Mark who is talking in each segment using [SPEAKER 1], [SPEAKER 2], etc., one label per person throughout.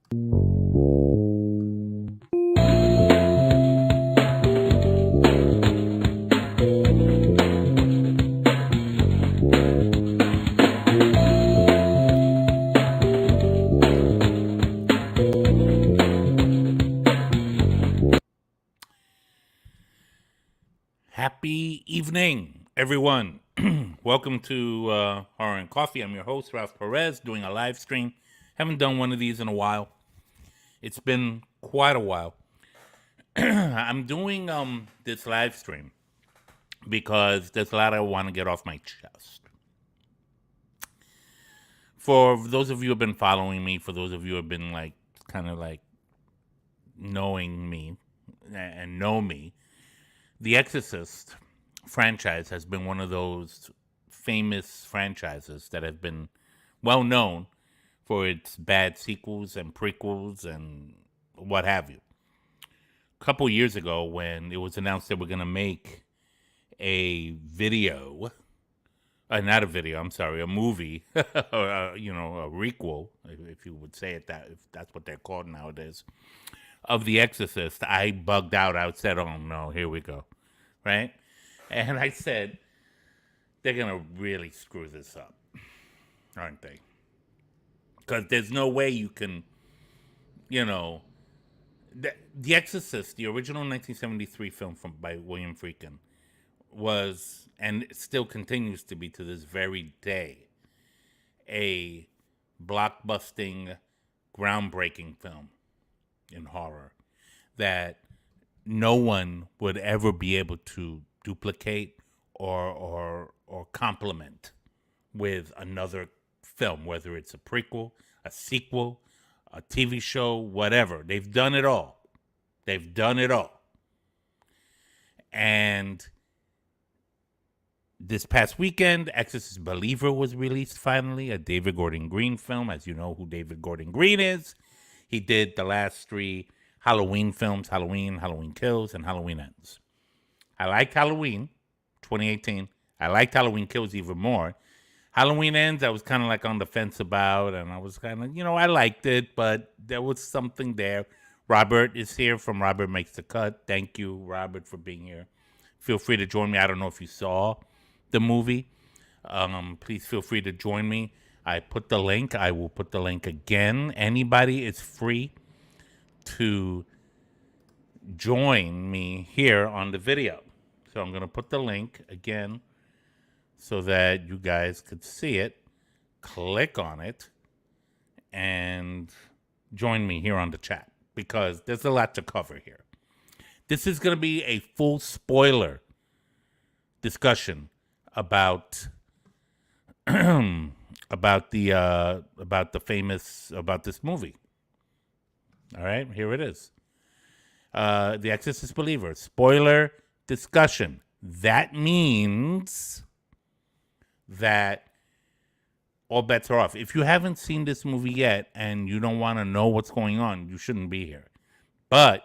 [SPEAKER 1] Happy evening, everyone. Welcome to Horror and Coffee. I'm your host, Ralph Perez, doing a live stream. Haven't done one of these in a while. It's been quite a while. I'm doing this live stream because there's a lot I want to get off my chest. For those of you who have been following me, for those of you who have been kind of knowing me and know me, the Exorcist franchise has been one of those famous franchises that have been well known for its bad sequels and prequels and what have you. A couple years ago, when it was announced that we're going to make a video, not a video, I'm sorry, a movie, or a requel, if you would say it that, if that's what they're called nowadays, of The Exorcist, I bugged out. I said, oh no, here we go, right? And I said, they're going to really screw this up, aren't they? Because there's no way you can, The Exorcist, the original 1973 film by William Friedkin, was, and it still continues to be to this very day, a blockbusting, groundbreaking film in horror that no one would ever be able to duplicate or complement with another film, whether it's a prequel, a sequel, a TV show, whatever. They've done it all. They've done it all. And this past weekend, Exorcist Believer was released finally, a David Gordon Green film. As you know who David Gordon Green is, he did the last three Halloween films, Halloween, Halloween Kills, and Halloween Ends. I liked Halloween, 2018. I liked Halloween Kills even more. Halloween Ends, I was kind of on the fence about, and I was kind of, I liked it, but there was something there. Robert is here from Robert Makes the Cut. Thank you, Robert, for being here. Feel free to join me. I don't know if you saw the movie. Please feel free to join me. I put the link. I will put the link again. Anybody is free to join me here on the video. So I'm going to put the link again so that you guys could see it. Click on it and join me here on the chat because there's a lot to cover here. This is going to be a full spoiler discussion about about this movie. All right, here it is. The Exorcist Believer, spoiler discussion. That means that all bets are off. If you haven't seen this movie yet and you don't want to know what's going on, you shouldn't be here. But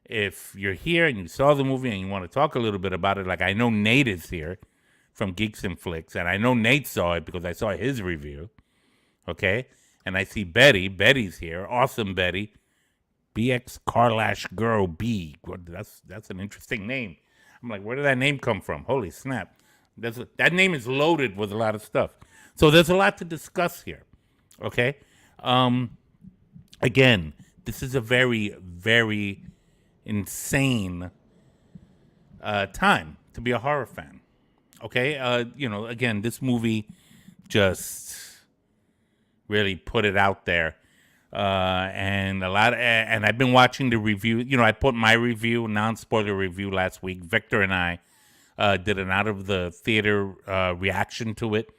[SPEAKER 1] if you're here and you saw the movie and you want to talk a little bit about it, like I know Nate is here from Geeks and Flicks, and I know Nate saw it because I saw his review, okay? And I see Betty. Betty's here. Awesome, Betty. BX Carlash Girl B. That's an interesting name. I'm like, where did that name come from? Holy snap. That name is loaded with a lot of stuff. So there's a lot to discuss here, okay? Again, this is a very, very insane time to be a horror fan, okay? Again, this movie just really put it out there. And I've been watching the review. I put my review, non-spoiler review last week. Victor and I did an out of the theater reaction to it,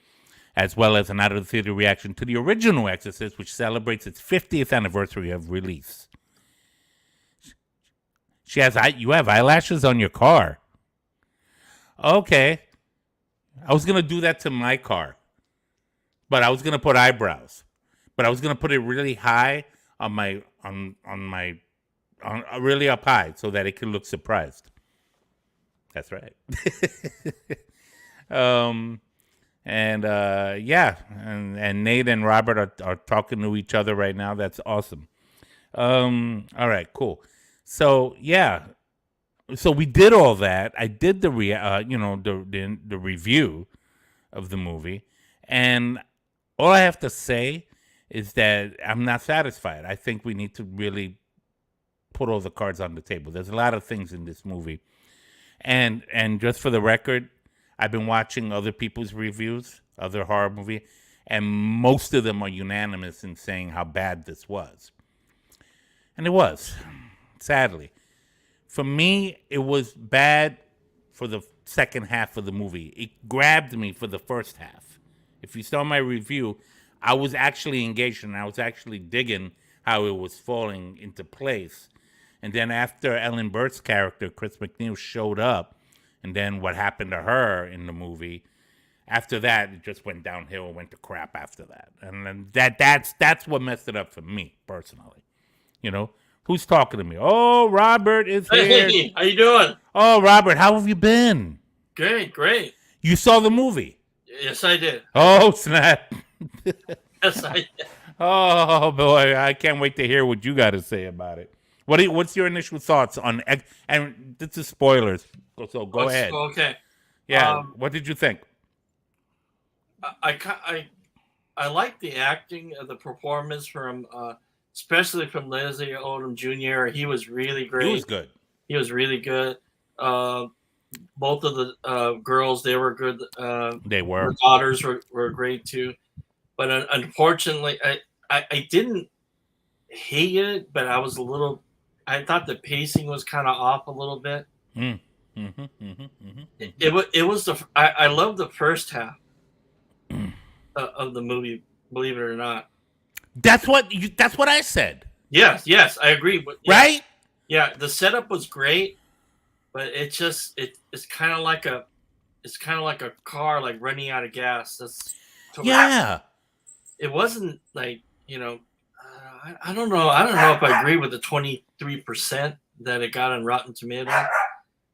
[SPEAKER 1] as well as an out of the theater reaction to the original Exorcist, which celebrates its 50th anniversary of release. You have eyelashes on your car. Okay. I was going to do that to my car, but I was going to put eyebrows. But I was gonna put it really high on really up high so that it could look surprised. That's right. And Nate and Robert are talking to each other right now. That's awesome. All right, cool. So yeah, so we did all that. I did the review of the movie, and all I have to say is that I'm not satisfied. I think we need to really put all the cards on the table. There's a lot of things in this movie, and just for the record, I've been watching other people's reviews, other horror movie, and most of them are unanimous in saying how bad this was, and it was, sadly. For me, it was bad for the second half of the movie. It grabbed me for the first half. If you saw my review, I was actually engaged and I was actually digging how it was falling into place. And then after Ellen Burst's character, Chris McNeil, showed up, and then what happened to her in the movie, after that, it just went downhill and went to crap after that. And then that's what messed it up for me, personally. You know? Who's talking to me? Oh, Robert is here.
[SPEAKER 2] Hey, how you doing?
[SPEAKER 1] Oh, Robert, how have you been?
[SPEAKER 2] Great.
[SPEAKER 1] You saw the movie?
[SPEAKER 2] Yes, I did.
[SPEAKER 1] Oh, snap.
[SPEAKER 2] Yes, I did.
[SPEAKER 1] Oh, boy, I can't wait to hear what you got to say about it. What's your initial thoughts on, and this is spoilers, so go ahead.
[SPEAKER 2] Okay.
[SPEAKER 1] Yeah, what did you think?
[SPEAKER 2] I like the acting, the performance from, especially from Leslie Odom Jr. He was really great.
[SPEAKER 1] He was good.
[SPEAKER 2] He was really good. Both of the girls, they were good.
[SPEAKER 1] They were.
[SPEAKER 2] The daughters were great too. But unfortunately, I didn't hate it, but I thought the pacing was kind of off a little bit. It was I loved the first half of the movie, believe it or not.
[SPEAKER 1] That's what I said.
[SPEAKER 2] Yes, I agree. But
[SPEAKER 1] right?
[SPEAKER 2] Yeah, the setup was great, but it's kind of like a car like running out of gas. It wasn't like, I don't know. I don't know if I agree with the 23% that it got on Rotten Tomatoes.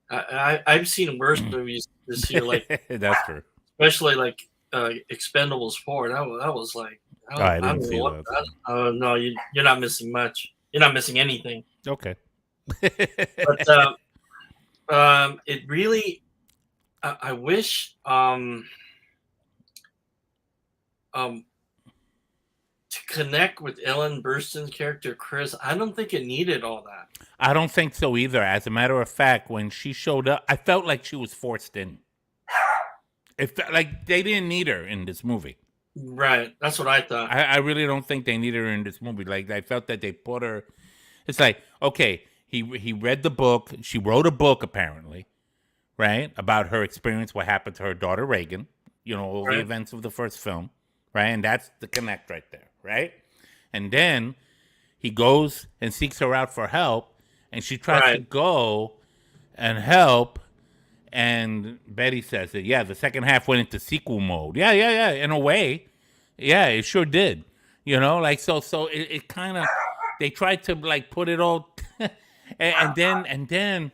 [SPEAKER 2] I've seen worse movies this year, like
[SPEAKER 1] that's true.
[SPEAKER 2] Especially like Expendables 4. That was like,
[SPEAKER 1] I didn't see that.
[SPEAKER 2] Oh no, you're not missing much. You're not missing anything.
[SPEAKER 1] Okay.
[SPEAKER 2] But it really, I wish to connect with Ellen Burstyn's character Chris, I don't think it needed all that.
[SPEAKER 1] I don't think so either. As a matter of fact, when she showed up, I felt like she was forced in. It felt like they didn't need her in this movie.
[SPEAKER 2] Right. That's what I thought.
[SPEAKER 1] I really don't think they needed her in this movie. Like, I felt that they put her. It's like, okay, he read the book. She wrote a book, apparently, right, about her experience, what happened to her daughter Reagan. All the events of the first film, right? And that's the connect right there, right? And then he goes and seeks her out for help, and she tries to go and help. And Betty says that, yeah, the second half went into sequel mode. Yeah, in a way. Yeah, it sure did. So it kind of, they tried to like put it all. and then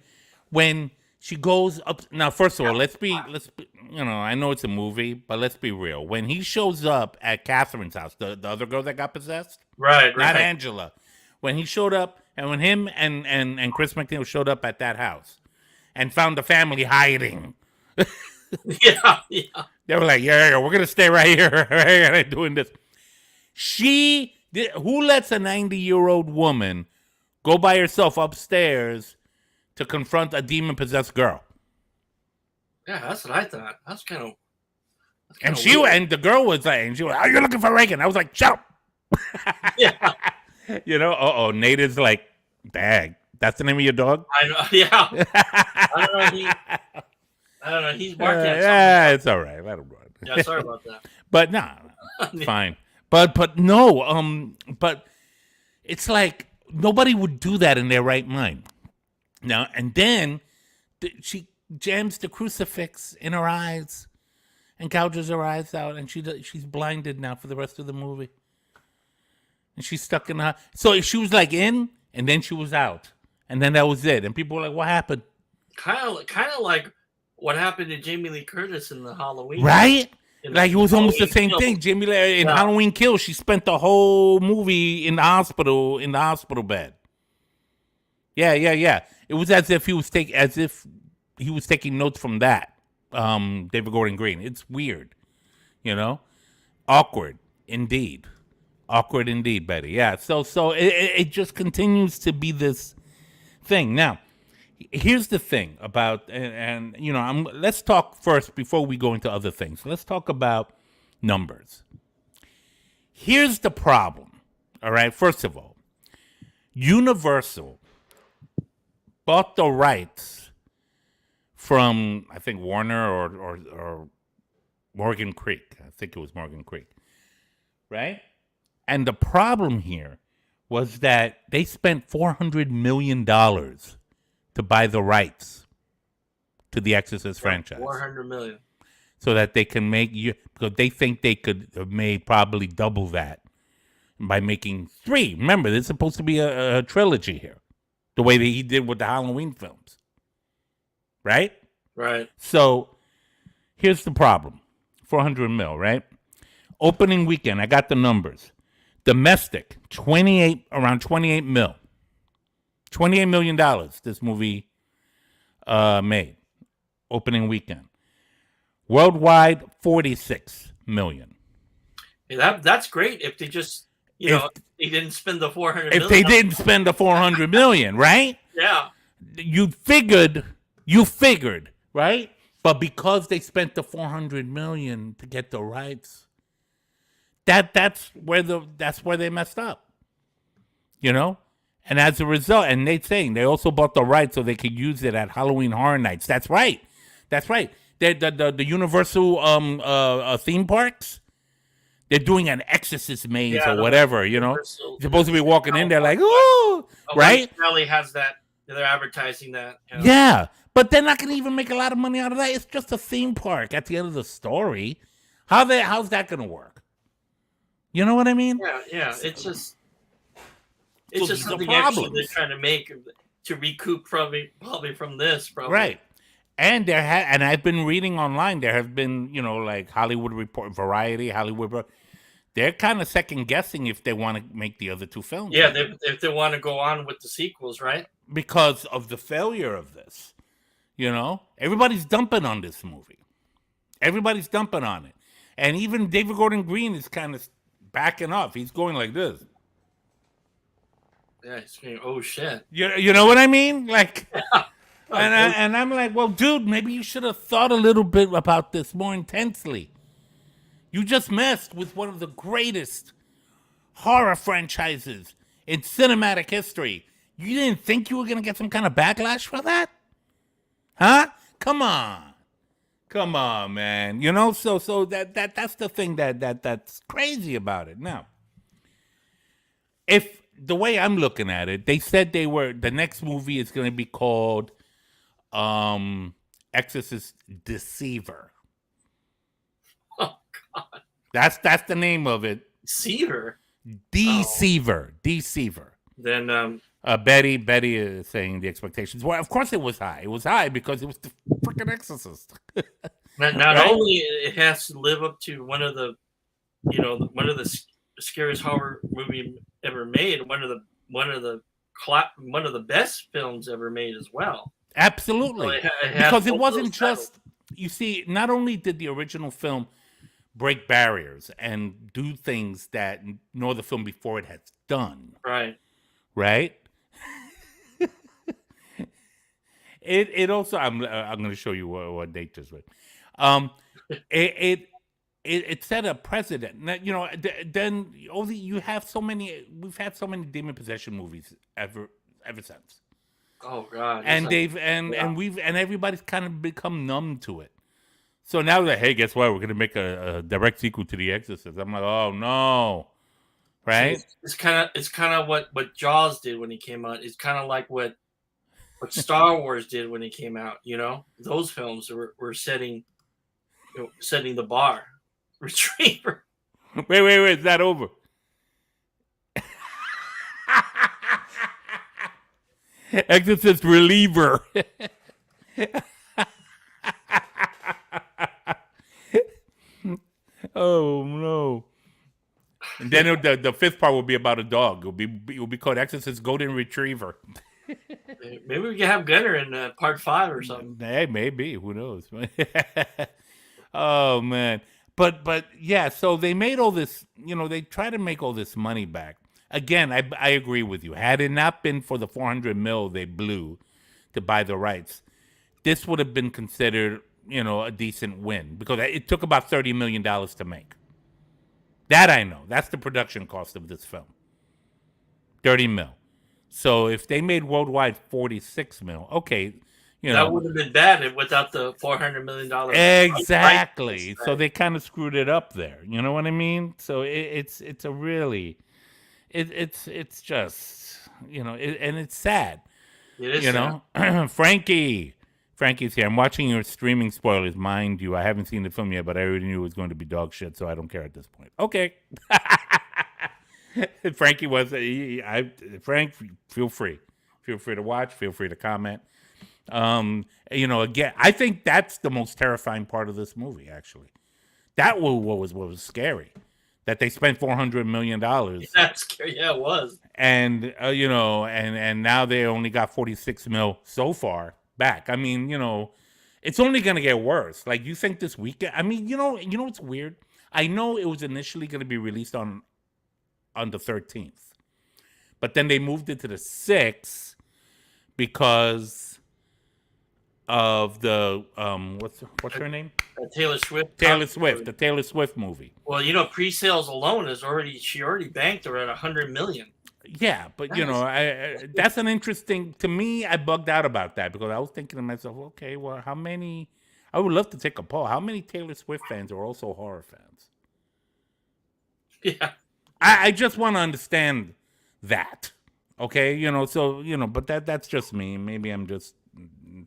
[SPEAKER 1] when she goes up, now, first of all, let's be, I know it's a movie, but let's be real. When he shows up at Catherine's house, the other girl that got possessed, not Angela, when he showed up, and when him and Chris McNeil showed up at that house, and found the family hiding.
[SPEAKER 2] Yeah.
[SPEAKER 1] They were like, yeah, we're going to stay right here. Right, doing this. Who lets a 90-year-old woman go by herself upstairs to confront a demon-possessed girl?
[SPEAKER 2] Yeah, that's what I thought. That's kind of
[SPEAKER 1] and the girl was like, are you looking for Reagan? I was like, shut up.
[SPEAKER 2] Yeah.
[SPEAKER 1] Nate is like, bag. That's the name of your dog?
[SPEAKER 2] I know, yeah. I don't know. He's barking at something.
[SPEAKER 1] Yeah, it's all right. Let him run.
[SPEAKER 2] Yeah, sorry about that.
[SPEAKER 1] But nah, fine. But no, but it's like nobody would do that in their right mind. Now, and then she jams the crucifix in her eyes and gouges her eyes out, and she's blinded now for the rest of the movie. And she's stuck in her. So she was like in, and then she was out. And then that was it. And people were like, what happened?
[SPEAKER 2] Kind of like what happened to Jamie Lee Curtis in the Halloween.
[SPEAKER 1] Right? Like it was almost the
[SPEAKER 2] Halloween
[SPEAKER 1] same
[SPEAKER 2] Kills.
[SPEAKER 1] thing. Jamie Lee in
[SPEAKER 2] Yeah.
[SPEAKER 1] Halloween Kills, she spent the whole movie in the hospital bed. Yeah. It was as if he was taking notes from that. David Gordon Green. It's weird, you know, awkward indeed, Betty. Yeah. So it just continues to be this thing. Now, here's the thing about and you know, let's talk first before we go into other things. Let's talk about numbers. Here's the problem. All right. First of all, Universal bought the rights from I think Warner or Morgan Creek. I think it was Morgan Creek, right? And the problem here was that they spent $400 million to buy the rights to the Exorcist franchise,
[SPEAKER 2] 400 million.
[SPEAKER 1] so that they can make you because they think they could have made probably double that by making 3. Remember, there's supposed to be a trilogy here, the way that he did with the Halloween films, right?
[SPEAKER 2] Right.
[SPEAKER 1] So here's the problem: 400 mil, right? Opening weekend, I got the numbers. Domestic, around 28 mil. $28 million this movie made. Opening weekend. Worldwide, 46 million.
[SPEAKER 2] Yeah, that's great if they just, they didn't spend the 400
[SPEAKER 1] If they didn't spend the 400 million, right?
[SPEAKER 2] Yeah.
[SPEAKER 1] You figured, right? But because they spent the 400 million to get the rights, that's where they messed up. You know? And as a result, and they also bought the rights so they could use it at Halloween Horror Nights. That's right. The Universal theme parks, they're doing an Exorcist maze or whatever, you know? You're supposed to be walking in there like, ooh, right?
[SPEAKER 2] Valley has that. They're advertising that. You know?
[SPEAKER 1] Yeah, but they're not going to even make a lot of money out of that. It's just a theme park at the end of the story. How's that going to work? You know what I mean?
[SPEAKER 2] Yeah. It's just
[SPEAKER 1] So
[SPEAKER 2] something extra they're trying to make to recoup probably from this. Probably.
[SPEAKER 1] Right. And and I've been reading online. There have been, like Hollywood Report, Variety, Hollywood. They're kind of second guessing if they want to make the other 2 films.
[SPEAKER 2] Yeah, if they want to go on with the sequels, right?
[SPEAKER 1] Because of the failure of this, everybody's dumping on this movie. Everybody's dumping on it, and even David Gordon Green is kind of backing off. He's going like this.
[SPEAKER 2] Yeah, he's going, oh shit.
[SPEAKER 1] You know what I mean? Like. And I'm like, well, dude, maybe you should have thought a little bit about this more intensely. You just messed with one of the greatest horror franchises in cinematic history. You didn't think you were going to get some kind of backlash for that? Huh? Come on, man. So that's the thing that's crazy about it. Now, if the way I'm looking at it, they said the next movie is going to be called Exorcist Deceiver.
[SPEAKER 2] Oh God.
[SPEAKER 1] That's the name of it.
[SPEAKER 2] Deceiver.
[SPEAKER 1] Deceiver.
[SPEAKER 2] Then
[SPEAKER 1] Betty is saying the expectations. Well, of course it was high. It was high because it was the freaking Exorcist.
[SPEAKER 2] not only it has to live up to one of the scariest horror movie ever made, one of the best films ever made as well.
[SPEAKER 1] Absolutely.
[SPEAKER 2] So
[SPEAKER 1] because it wasn't just, you see, not only did the original film break barriers and do things that no other film before it has done. Right? It also, I'm going to show you what Nate just read. It set a precedent. Then we've had so many demon possession movies ever since.
[SPEAKER 2] Oh God!
[SPEAKER 1] And everybody's kind of become numb to it. So now they're like, hey, guess what? We're gonna make a direct sequel to The Exorcist. I'm like, oh no, right?
[SPEAKER 2] It's kind of what Jaws did when he came out. It's kind of like what Star Wars did when it came out. Those films were setting the bar. Retriever.
[SPEAKER 1] Wait, it's not over. Exorcist Reliever. Oh no! And then the fifth part will be about a dog. It will be called Exorcist Golden Retriever.
[SPEAKER 2] Maybe we can have Gunner in part 5 or something.
[SPEAKER 1] Hey, maybe. Who knows? Oh man. But yeah, so they made all this, they try to make all this money back. Again, I agree with you. Had it not been for the 400 mil they blew to buy the rights, this would have been considered, a decent win because it took about $30 million to make. That I know. That's the production cost of this film. 30 mil. So if they made worldwide 46 mil, okay,
[SPEAKER 2] that would have been bad without the $400 million.
[SPEAKER 1] Exactly. So they kind of screwed it up there. You know what I mean? So it's a really, it's just, and it's sad.
[SPEAKER 2] It is
[SPEAKER 1] sad. Frankie's here. I'm watching your streaming spoilers. Mind you, I haven't seen the film yet, but I already knew it was going to be dog shit, so I don't care at this point. Okay. Frankie was. Frank, feel free to watch. Feel free to comment. Again, I think that's the most terrifying part of this movie. Actually, that was what was scary. That they spent $400 million.
[SPEAKER 2] That's scary. Yeah, it was.
[SPEAKER 1] And and now they only got 46 mil so far back. I mean, it's only gonna get worse. Like, you think this weekend? I mean, what's weird? I know it was initially gonna be released on the 13th, but then they moved it to the 6th because of the what's her name?
[SPEAKER 2] Taylor Swift.
[SPEAKER 1] The Taylor Swift movie.
[SPEAKER 2] Well, pre-sales alone she already banked around $100 million.
[SPEAKER 1] Yeah, but that's an interesting. To me, I bugged out about that because I was thinking to myself, okay, well, how many? I would love to take a poll. How many Taylor Swift fans are also horror fans?
[SPEAKER 2] Yeah,
[SPEAKER 1] I just want to understand that. Okay, but that's just me. Maybe I'm just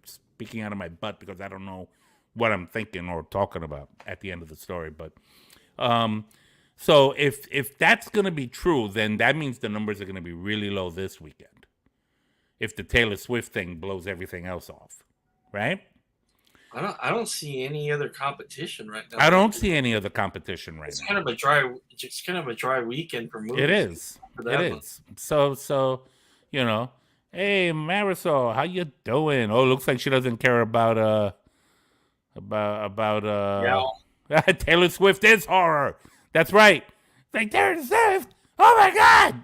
[SPEAKER 1] speaking out of my butt because I don't know what I'm thinking or talking about at the end of the story. But so if that's going to be true, then that means the numbers are going to be really low this weekend. If the Taylor Swift thing blows everything else off, right?
[SPEAKER 2] I don't see any other competition right now.
[SPEAKER 1] I don't see any other competition right now.
[SPEAKER 2] It's kind of a dry weekend for movies.
[SPEAKER 1] It is. So hey Marisol, how you doing? Oh, looks like she doesn't care about Taylor Swift is horror. That's right. Like, Taylor Swift. Oh my God.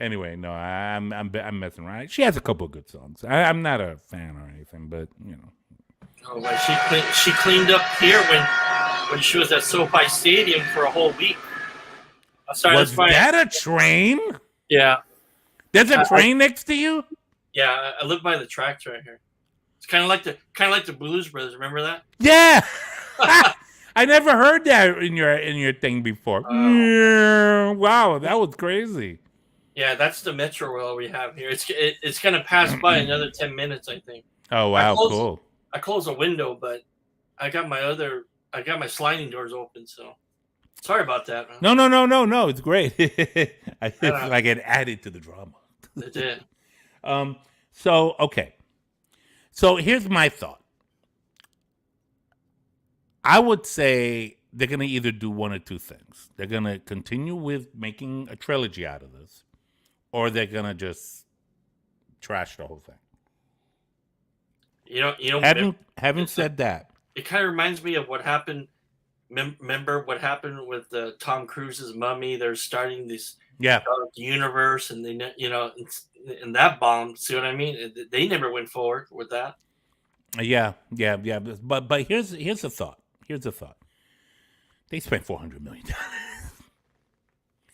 [SPEAKER 1] Anyway, no, I'm messing around. She has a couple of good songs. I'm not a fan or anything, but
[SPEAKER 2] Oh, like she cleaned up here when she was at SoFi Stadium for a whole week.
[SPEAKER 1] Was that a train?
[SPEAKER 2] Yeah.
[SPEAKER 1] There's a train next to you?
[SPEAKER 2] Yeah, I live by the tracks right here. It's kind of like the Blues Brothers. Remember that?
[SPEAKER 1] Yeah. I never heard that in your thing before. Wow, that was crazy.
[SPEAKER 2] Yeah, that's the Metro Rail we have here. It's gonna pass by another 10 minutes, I think.
[SPEAKER 1] Oh wow, cool.
[SPEAKER 2] I closed a window, but I got my sliding doors open, so sorry about that.
[SPEAKER 1] No. It's great. It's like it added to the drama.
[SPEAKER 2] It did.
[SPEAKER 1] So okay. So here's my thought. I would say they're going to either do one or two things. They're going to continue with making a trilogy out of this, or they're going to just trash the whole thing. Having said that,
[SPEAKER 2] it kind of reminds me of what happened. Remember what happened with Tom Cruise's Mummy? They're starting this universe, and and that bombed. See what I mean? They never went forward with that.
[SPEAKER 1] Yeah. But here's a thought. They spent $400 million.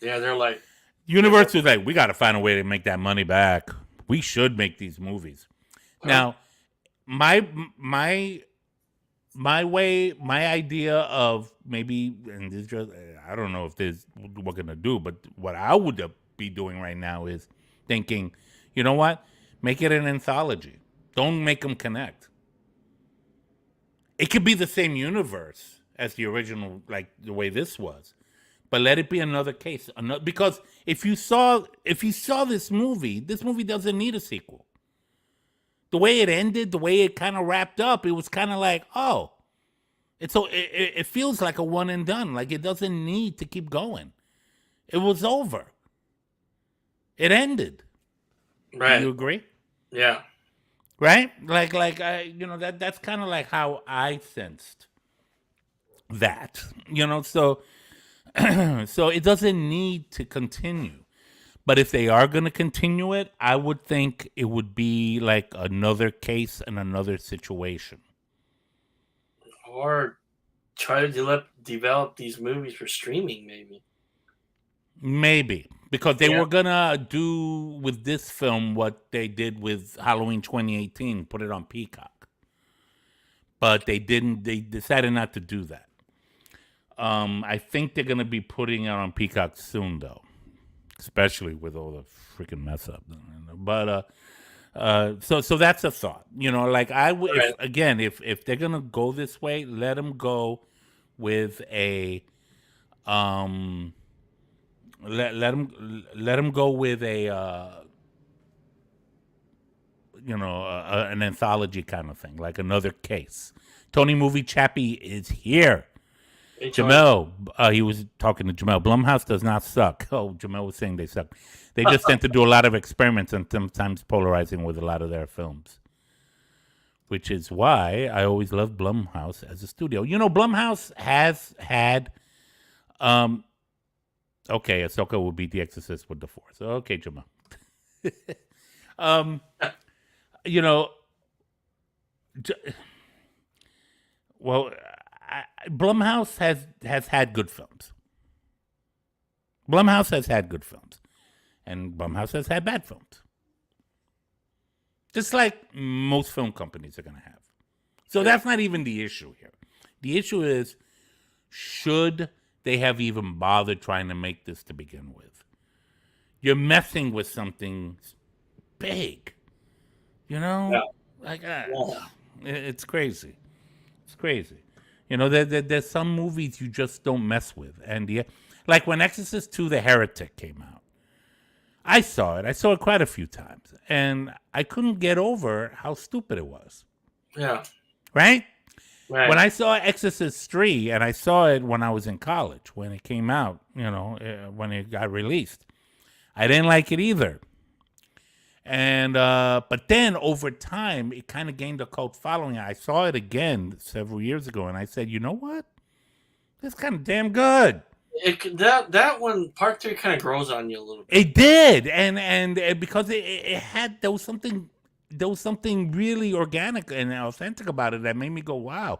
[SPEAKER 2] Yeah, they're like,
[SPEAKER 1] Universal is like, we got to find a way to make that money back. We should make these movies. Now, my idea of maybe, and this just, I don't know if this we're gonna do, but what I would be doing right now is thinking, you know what? Make it an anthology. Don't make them connect. It could be the same universe as the original, like the way this was, but let it be another case. Because if you saw this movie doesn't need a sequel. The way it ended, the way it kind of wrapped up, it was kind of like, oh, It feels like a one and done. Like it doesn't need to keep going. It was over. It ended. Do you
[SPEAKER 2] Right.
[SPEAKER 1] agree?
[SPEAKER 2] Yeah.
[SPEAKER 1] Right? Like I, that's kind of like how I sensed that. So so it doesn't need to continue. But if they are going to continue it, I would think it would be like another case and another situation.
[SPEAKER 2] Or try to develop these movies for streaming, maybe.
[SPEAKER 1] Maybe because they
[SPEAKER 2] Yeah.
[SPEAKER 1] were gonna do with this film what they did with Halloween 2018, put it on Peacock, but they didn't. They decided not to do that. I think they're gonna be putting it on Peacock soon, though, especially with all the freaking mess up. But so that's a thought. Like I would, if
[SPEAKER 2] Right.
[SPEAKER 1] again, if they're gonna go this way, let them go with a um let him go with a an anthology kind of thing, like another case. Tony Movie Chappie is here.
[SPEAKER 2] Hey, Tony.
[SPEAKER 1] Jamel, he was talking to Jamel. Blumhouse does not suck. Oh, Jamel was saying they suck. They just tend to do a lot of experiments and sometimes polarizing with a lot of their films, which is why I always love Blumhouse as a studio. Blumhouse has had um, okay, Ahsoka will beat the Exorcist with the Force. Okay, Jamal. um, you know, well, Blumhouse has had good films. Blumhouse has had good films, and Blumhouse has had bad films. Just like most film companies are going to have. So that's not even the issue here. The issue is, should they have even bothered trying to make this to begin with? You're messing with something big,
[SPEAKER 2] Yeah.
[SPEAKER 1] like
[SPEAKER 2] Yeah.
[SPEAKER 1] it's crazy. It's crazy. There's some movies you just don't mess with, and like when Exorcist 2: The Heretic came out, I saw it. I saw it quite a few times, and I couldn't get over how stupid it was.
[SPEAKER 2] Yeah.
[SPEAKER 1] Right?
[SPEAKER 2] Right.
[SPEAKER 1] When I saw Exorcist 3, and I saw it when I was in college, when it came out, when it got released, I didn't like it either. And but then over time, it kind of gained a cult following. I saw it again several years ago, and I said, you know what? That's kind of damn good.
[SPEAKER 2] That one part 3 kind of grows on you a little bit.
[SPEAKER 1] It did, and because it had there was something really organic and authentic about it that made me go, wow,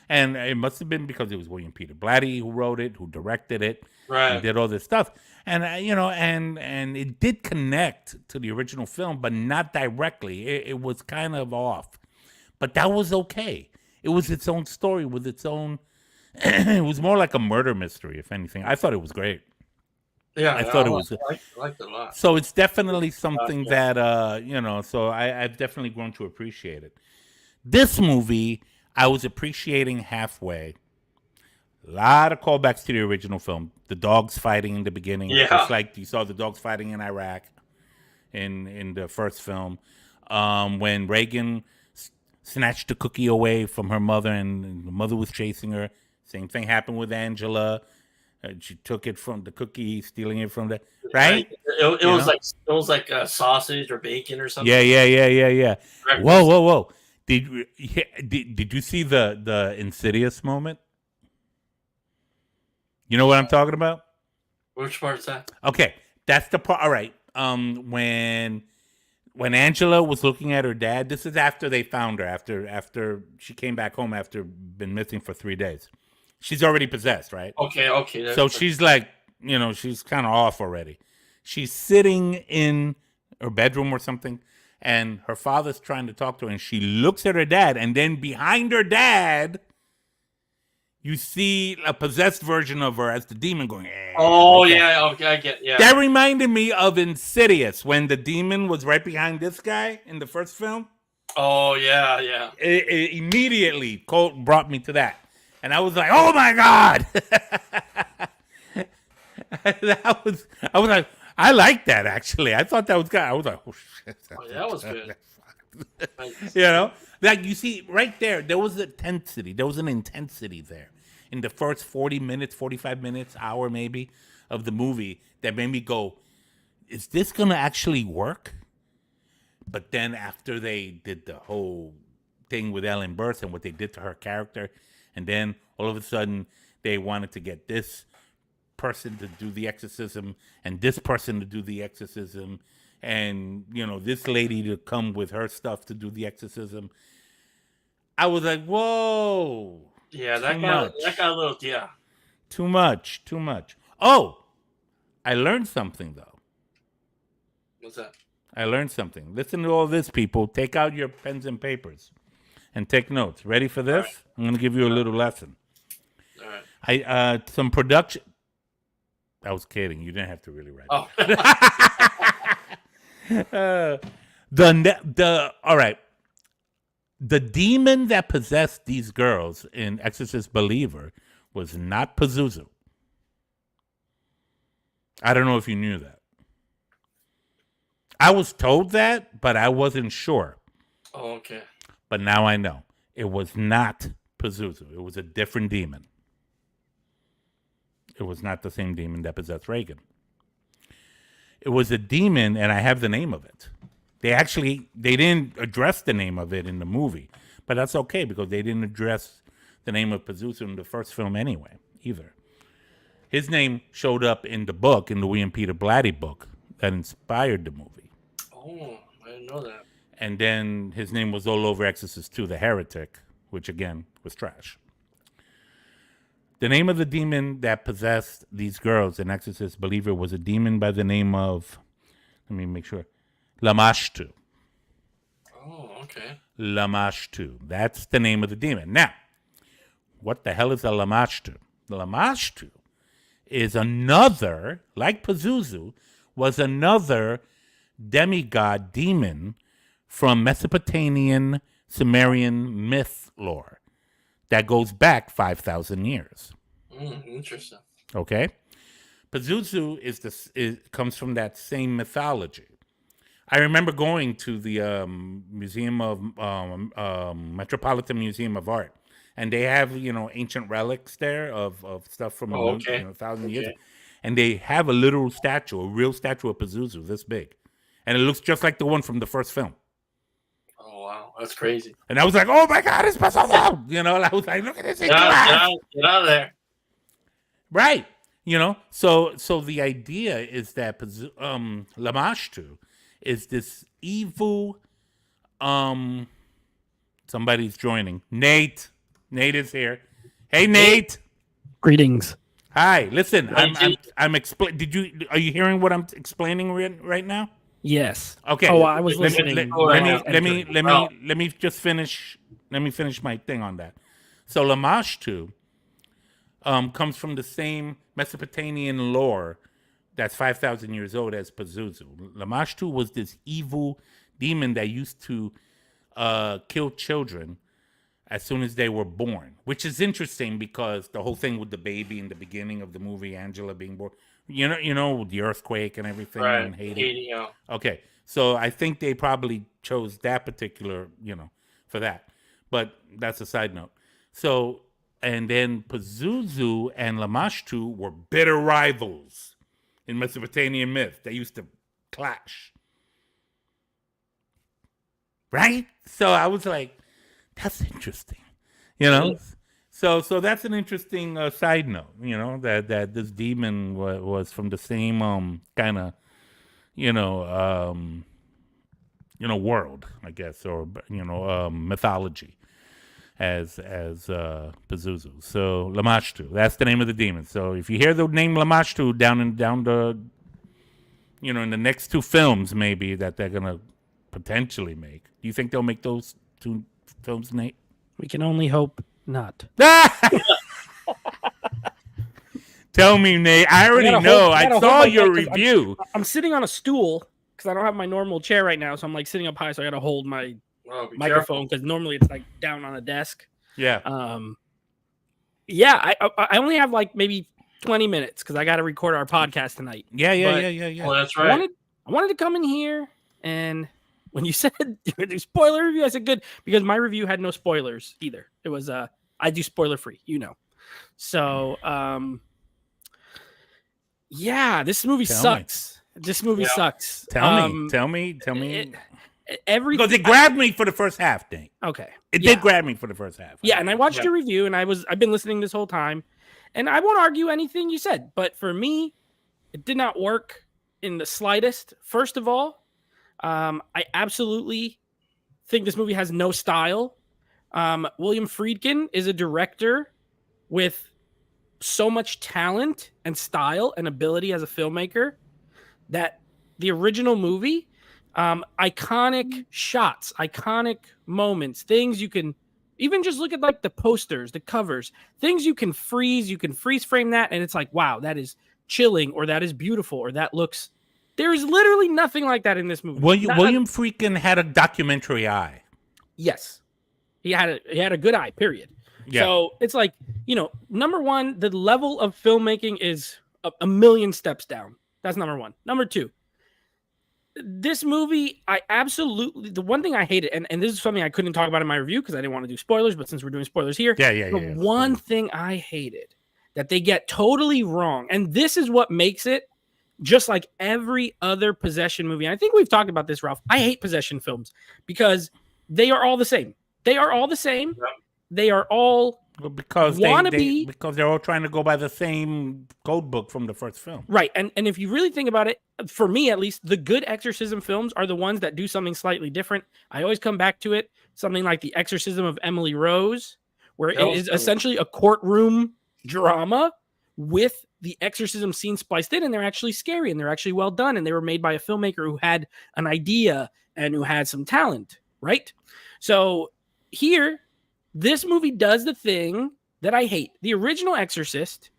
[SPEAKER 1] And it must have been because it was William Peter Blatty who wrote it, who directed it, and
[SPEAKER 2] Right.
[SPEAKER 1] did all this stuff, and and it did connect to the original film, but not directly. It was kind of off, but that was okay. It was its own story with its own. It was more like a murder mystery, if anything. I thought it was great.
[SPEAKER 2] Yeah.
[SPEAKER 1] I
[SPEAKER 2] I
[SPEAKER 1] thought it was.
[SPEAKER 2] liked it a lot.
[SPEAKER 1] So it's definitely something
[SPEAKER 2] Yeah.
[SPEAKER 1] that So I've definitely grown to appreciate it. This movie, I was appreciating halfway. A lot of callbacks to the original film. The dogs fighting in the beginning,
[SPEAKER 2] Yeah.
[SPEAKER 1] just like you saw the dogs fighting in Iraq in the first film. When Reagan snatched the cookie away from her mother, and the mother was chasing her. Same thing happened with Angela. She took it from the cookie, stealing it from the right.
[SPEAKER 2] It was like a sausage or bacon or something.
[SPEAKER 1] Yeah.
[SPEAKER 2] Breakfast.
[SPEAKER 1] Whoa. Did you see the Insidious moment? You know what I'm talking about?
[SPEAKER 2] Which part is that?
[SPEAKER 1] Okay, that's the part. All right. When Angela was looking at her dad, this is after they found her. After she came back home after been missing for 3 days. She's already possessed, right?
[SPEAKER 2] Okay.
[SPEAKER 1] So she's like, she's kind of off already. She's sitting in her bedroom or something, and her father's trying to talk to her, and she looks at her dad, and then behind her dad, you see a possessed version of her as the demon going.
[SPEAKER 2] Oh
[SPEAKER 1] like
[SPEAKER 2] yeah, okay, I get. Yeah.
[SPEAKER 1] That reminded me of Insidious when the demon was right behind this guy in the first film.
[SPEAKER 2] Oh yeah.
[SPEAKER 1] It immediately brought me to that. And I was like, "Oh my god!" I was like, I like that actually. I thought that was good. I was like, "Oh shit,
[SPEAKER 2] Oh, that was good.
[SPEAKER 1] You know, like you see right there was intensity. There was an intensity there in the first 40 minutes, 45 minutes, hour maybe of the movie that made me go, is this going to actually work? But then after they did the whole thing with Ellen Burstyn and what they did to her character, and then all of a sudden they wanted to get this person to do the exorcism and this person to do the exorcism and this lady to come with her stuff to do the exorcism. I was like, whoa.
[SPEAKER 2] Yeah, that got a little, yeah.
[SPEAKER 1] Too much. Oh, I learned something though.
[SPEAKER 2] What's that?
[SPEAKER 1] I learned something. Listen to all this, people. Take out your pens and papers and take notes. Ready for this? Right. I'm going to give you a little lesson.
[SPEAKER 2] All right.
[SPEAKER 1] Some production. I was kidding. You didn't have to really write.
[SPEAKER 2] Oh.
[SPEAKER 1] All right. The demon that possessed these girls in Exorcist Believer was not Pazuzu. I don't know if you knew that. I was told that, but I wasn't sure.
[SPEAKER 2] Oh, okay.
[SPEAKER 1] But now I know. It was not Pazuzu. It was a different demon. It was not the same demon that possessed Reagan. It was a demon, and I have the name of it. They didn't address the name of it in the movie, but that's okay because they didn't address the name of Pazuzu in the first film anyway, either. His name showed up in the book, in the William Peter Blatty book that inspired the movie.
[SPEAKER 2] Oh, I didn't know that.
[SPEAKER 1] And then his name was all over Exorcist 2, The Heretic, which again was trash. The name of the demon that possessed these girls in Exorcist Believer was a demon by the name of, let me make sure, Lamashtu.
[SPEAKER 2] Oh, okay.
[SPEAKER 1] Lamashtu. That's the name of the demon. Now, what the hell is a Lamashtu? The Lamashtu is another, like Pazuzu, was another demigod demon from Mesopotamian Sumerian myth lore that goes back 5,000 years.
[SPEAKER 2] Interesting.
[SPEAKER 1] Okay? Pazuzu comes from that same mythology. I remember going to the Museum of Metropolitan Museum of Art, and they have ancient relics there of stuff from 1,000 years, and they have a literal statue, a real statue of Pazuzu this big, and it looks just like the one from the first film.
[SPEAKER 2] Oh wow, that's crazy!
[SPEAKER 1] And I was like, "Oh my God, it's Pazuzu!" And I was like, "Look at this!
[SPEAKER 2] Get out of there!"
[SPEAKER 1] Right? So the idea is that Lamashtu is this evil. Somebody's joining. Nate is here. Hey, Nate.
[SPEAKER 3] Greetings.
[SPEAKER 1] Hi. Listen, I'm explaining. Are you hearing what I'm explaining right now?
[SPEAKER 3] Yes.
[SPEAKER 1] Okay.
[SPEAKER 3] Oh, I was listening.
[SPEAKER 1] Let me just finish. Let me finish my thing on that. So Lamashtu comes from the same Mesopotamian lore that's 5,000 years old as Pazuzu. Lamashtu was this evil demon that used to kill children as soon as they were born, which is interesting because the whole thing with the baby in the beginning of the movie, Angela being born, the earthquake and everything in Haiti. Okay, so I think they probably chose that particular, for that. But that's a side note. So, and then Pazuzu and Lamashtu were bitter rivals in Mesopotamian myth. They used to clash. Right? So I was like, that's interesting. So that's an interesting side note, that this demon was from the same kind of, world, I guess, or mythology as Pazuzu. So Lamashtu, that's the name of the demon. So if you hear the name Lamashtu down the in the next two films maybe that they're gonna potentially make, do you think they'll make those two films, Nate?
[SPEAKER 3] We can only hope not.
[SPEAKER 1] Tell me, Nate. I already know. I saw your review.
[SPEAKER 3] I'm sitting on a stool because I don't have my normal chair right now, so I'm like sitting up high, so I got to hold my microphone because normally it's like down on a desk.
[SPEAKER 1] Yeah.
[SPEAKER 3] I only have like maybe 20 minutes because I got to record our podcast tonight.
[SPEAKER 1] Yeah.
[SPEAKER 2] Oh, that's right.
[SPEAKER 3] I wanted to come in here and when you said you're gonna do spoiler review, I said good because my review had no spoilers either. It was I do spoiler free, So yeah, this movie sucks. This movie sucks.
[SPEAKER 1] Tell me.
[SPEAKER 3] Everything
[SPEAKER 1] Because it grabbed me for the first half thing.
[SPEAKER 3] Okay.
[SPEAKER 1] It did grab me for the first half.
[SPEAKER 3] Yeah, and I watched your review and I've been listening this whole time. And I won't argue anything you said, but for me, it did not work in the slightest. First of all, I absolutely think this movie has no style. William Friedkin is a director with so much talent and style and ability as a filmmaker that the original movie, iconic shots, iconic moments, things you can even just look at, like the posters, the covers, things you can freeze frame that. And it's like, wow, that is chilling, or that is beautiful, or that looks, there is literally nothing like that in this movie.
[SPEAKER 1] William Friedkin had a documentary eye.
[SPEAKER 3] Yes. He had a good eye, period. Yeah. So it's like, number one, the level of filmmaking is a million steps down. That's number one. Number two, this movie, the one thing I hated, and this is something I couldn't talk about in my review because I didn't want to do spoilers, but since we're doing spoilers here, the one thing I hated that they get totally wrong, and this is what makes it just like every other possession movie. And I think we've talked about this, Ralph. I hate possession films because they are all the same. They are all the same. Yep. They are all
[SPEAKER 1] because they're all trying to go by the same code book from the first film.
[SPEAKER 3] Right. And if you really think about it, for me at least, the good exorcism films are the ones that do something slightly different. I always come back to it. Something like The Exorcism of Emily Rose, where it is essentially a courtroom drama with the exorcism scene spliced in, and they're actually scary and they're actually well done, and they were made by a filmmaker who had an idea and who had some talent, right? So here, this movie does the thing that I hate. The original Exorcist,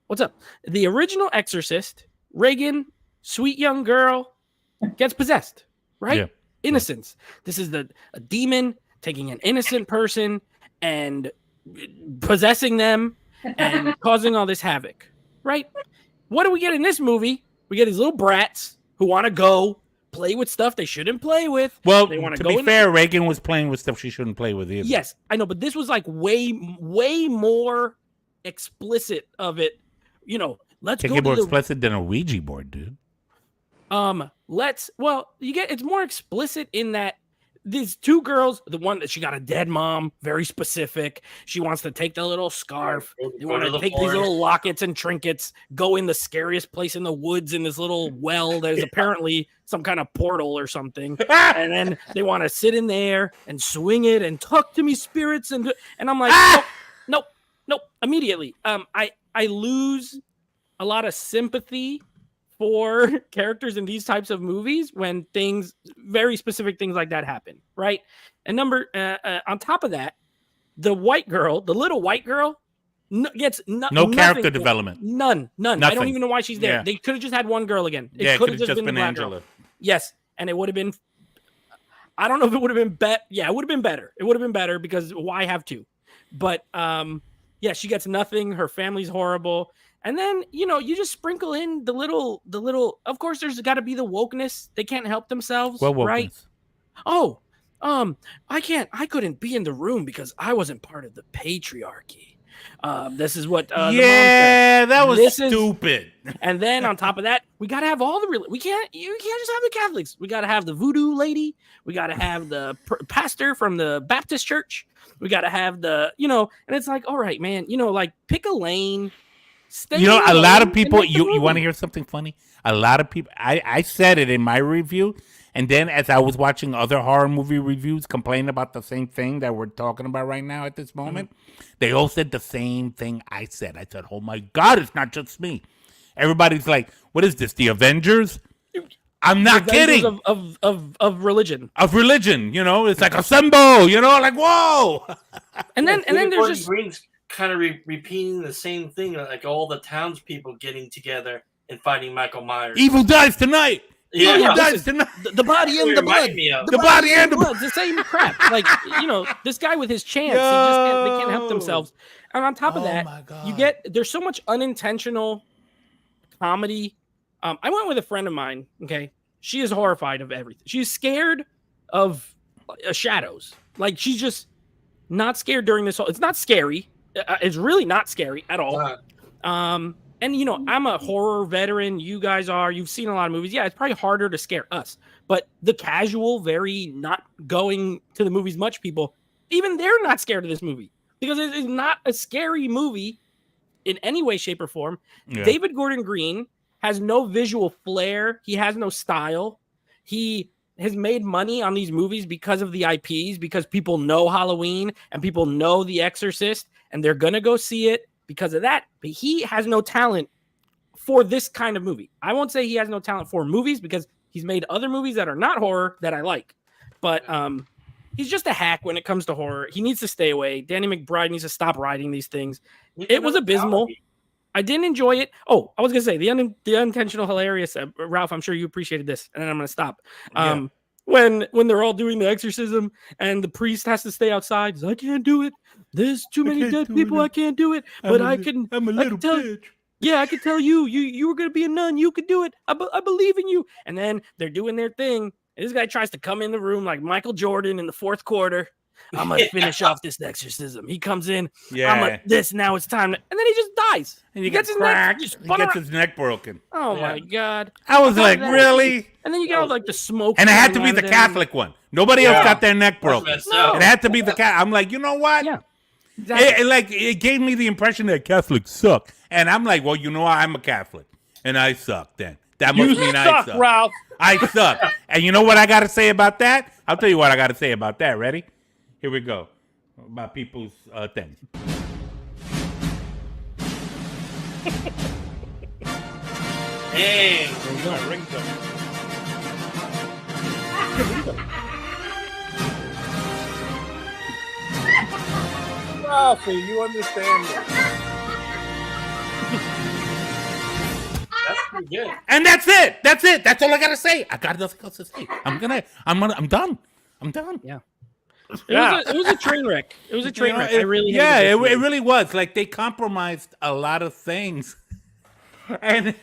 [SPEAKER 3] what's up? The original Exorcist, Reagan, sweet young girl, gets possessed, right? Yeah. Innocence. This is a demon taking an innocent person and possessing them and causing all this havoc, right? What do we get in this movie? We get these little brats who want to go play with stuff they shouldn't play with.
[SPEAKER 1] Well, they to be fair, Reagan was playing with stuff she shouldn't play with either.
[SPEAKER 3] Yes, I know, but this was like way more explicit of it. Let's go.
[SPEAKER 1] More explicit than a Ouija board, dude.
[SPEAKER 3] It's more explicit in that these two girls, the one that she got a dead mom, very specific. She wants to take the little scarf. They want to take these little lockets and trinkets, go in the scariest place in the woods in this little well that is apparently some kind of portal or something. And then they want to sit in there and swing it and talk to me, spirits. And I'm like, nope. Immediately. I lose a lot of sympathy for characters in these types of movies when very specific things like that happen, right? And on top of that, the little white girl gets
[SPEAKER 1] no character development.
[SPEAKER 3] None.
[SPEAKER 1] Nothing.
[SPEAKER 3] I don't even know why she's there. Yeah. They could have just had one girl again. It could have just been Angela. Girl. Yes, and it would have been. I don't know if it would have been better. Yeah, it would have been better. It would have been better because why have two? But she gets nothing. Her family's horrible. And then, you just sprinkle in the little, of course, there's got to be the wokeness. They can't help themselves, right? Oh, I couldn't be in the room because I wasn't part of the patriarchy. This is what the mom said.
[SPEAKER 1] That was stupid.
[SPEAKER 3] And then on top of that, we got to have all the you can't just have the Catholics. We got to have the voodoo lady. We got to have the pastor from the Baptist church. We got to have and it's like, all right, man, like pick a lane.
[SPEAKER 1] A lot of people, you want to hear something funny? A lot of people, I said it in my review, and then as I was watching other horror movie reviews complain about the same thing that we're talking about right now at this moment, they all said the same thing I said. I said, oh my God, it's not just me. Everybody's like, what is this, the Avengers? I'm not kidding.
[SPEAKER 3] Of religion.
[SPEAKER 1] Of religion, it's like assemble, like, whoa.
[SPEAKER 3] And then there's just...
[SPEAKER 2] Green's kind of repeating the same thing, like all the townspeople getting together and fighting Michael Myers.
[SPEAKER 1] Evil dies tonight.
[SPEAKER 3] Evil dies tonight. The body and the blood. The body and the blood. It's the same crap. Like, this guy with his chants, they can't help themselves. And on top of that, there's so much unintentional comedy. I went with a friend of mine. Okay. She is horrified of everything. She's scared of shadows. Like she's just not scared during this whole. It's not scary. It's really not scary at all. And you know, I'm a horror veteran. You guys are. You've seen a lot of movies. Yeah, it's probably harder to scare us. But the casual, very not going to the movies much people, even they're not scared of this movie because it is not a scary movie in any way, shape, or form. Yeah. David Gordon Green has no visual flair. He has no style. He has made money on these movies because of the IPs, because people know Halloween and people know The Exorcist, and they're going to go see it because of that. But he has no talent for this kind of movie. I won't say he has no talent for movies because he's made other movies that are not horror that I like. But he's just a hack when it comes to horror. He needs to stay away. Danny McBride needs to stop writing these things. It was abysmal. I didn't enjoy it. Oh, I was going to say the unintentional hilarious. Ralph, I'm sure you appreciated this. And then I'm going to stop. When they're all doing the exorcism and the priest has to stay outside. He's like, I can't do it. There's too many dead people. I can't do it. But I'm a little bitch. Yeah, I could tell you were going to be a nun. You could do it. I believe in you. And then they're doing their thing. And this guy tries to come in the room like Michael Jordan in the fourth quarter. I'm going to finish off this exorcism. He comes in. Yeah. I'm like, this, now it's time. And then he just dies.
[SPEAKER 1] And he gets cracked. He gets his neck broken.
[SPEAKER 3] Oh, my God.
[SPEAKER 1] I was like, really?
[SPEAKER 3] And then you got like the smoke.
[SPEAKER 1] And it had to be the Catholic one. Nobody else got their neck broken. No. It had to be the Catholic. I'm like, you know what?
[SPEAKER 3] Yeah. Exactly.
[SPEAKER 1] It gave me the impression that Catholics suck. And I'm like, well, you know, I'm a Catholic. And I suck then. That must mean I suck.
[SPEAKER 3] Ralph.
[SPEAKER 1] I suck. And you know what I got to say about that? I'll tell you what I got to say about that. Ready? Here we go. About people's thing.
[SPEAKER 2] Hey.
[SPEAKER 4] Ralphie, you understand me.
[SPEAKER 2] That's pretty good.
[SPEAKER 1] And that's it. That's it. That's all I gotta say. I got nothing else to say. I'm done. I'm done.
[SPEAKER 3] Yeah. It was a train wreck. It was a train wreck. I really
[SPEAKER 1] it really was. Like they compromised a lot of things. And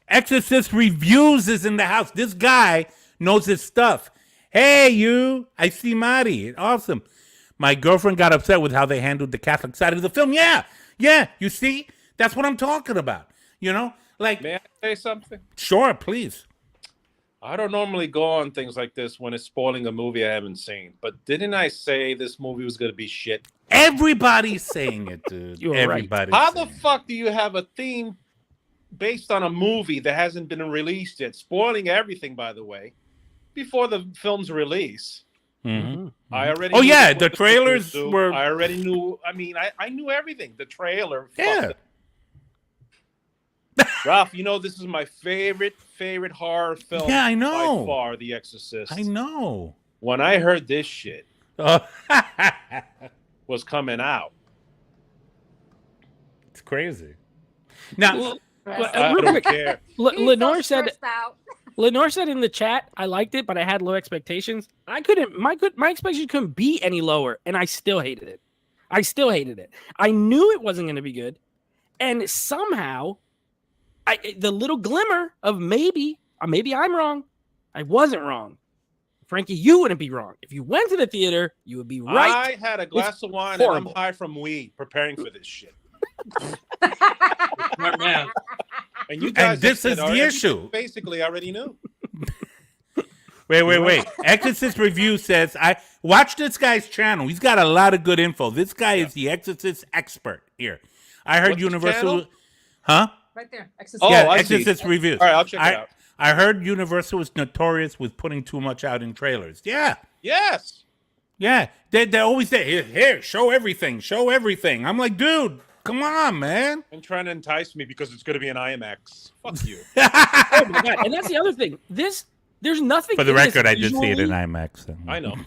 [SPEAKER 1] Exorcist Reviews is in the house. This guy knows his stuff. Hey, you. I see Marty. Awesome. My girlfriend got upset with how they handled the Catholic side of the film. Yeah. You see? That's what I'm talking about. You know? Like,
[SPEAKER 4] may I say something?
[SPEAKER 1] Sure, please.
[SPEAKER 4] I don't normally go on things like this when it's spoiling a movie I haven't seen. But didn't I say this movie was going to be shit?
[SPEAKER 1] Everybody's saying it, dude.
[SPEAKER 4] Everybody's right. How the fuck do you have a theme based on a movie that hasn't been released yet? Spoiling everything, by the way, before the film's release.
[SPEAKER 1] Mm-hmm.
[SPEAKER 4] I already.
[SPEAKER 1] Oh yeah, the trailers were.
[SPEAKER 4] I already knew. I mean, I knew everything. The trailer.
[SPEAKER 1] Yeah.
[SPEAKER 4] Ralph, you know this is my favorite horror film.
[SPEAKER 1] Yeah, I know.
[SPEAKER 4] By far, The Exorcist.
[SPEAKER 1] I know.
[SPEAKER 4] When I heard this shit was coming out,
[SPEAKER 1] it's crazy. Now,
[SPEAKER 4] I don't care.
[SPEAKER 3] Lenore said in the chat, I liked it, but I had low expectations. I couldn't. My expectations couldn't be any lower, and I still hated it. I knew it wasn't going to be good, and somehow, the little glimmer of maybe I'm wrong. I wasn't wrong. Frankie, you wouldn't be wrong. If you went to the theater, you would be right.
[SPEAKER 4] I had a glass of wine and I'm high from weed preparing for this shit.
[SPEAKER 2] Smart man.
[SPEAKER 4] And you guys,
[SPEAKER 1] and this is the issue.
[SPEAKER 4] Basically, I already knew.
[SPEAKER 1] Wait. Exorcist Review says, I watch this guy's channel. He's got a lot of good info. This guy is the Exorcist expert here. I heard Universal. Huh?
[SPEAKER 5] Right there.
[SPEAKER 1] Exorcist. Yeah, Exorcist Reviews.
[SPEAKER 4] All right, I'll check it out.
[SPEAKER 1] I heard Universal was notorious with putting too much out in trailers. Yeah.
[SPEAKER 4] Yes.
[SPEAKER 1] Yeah. They always say, here, show everything. I'm like, dude, come on, man.
[SPEAKER 4] And trying to entice me because it's going to be an IMAX. Fuck you.
[SPEAKER 3] Oh my God. And that's the other thing. There's nothing.
[SPEAKER 1] For the record, I did see it in IMAX. So.
[SPEAKER 4] I know.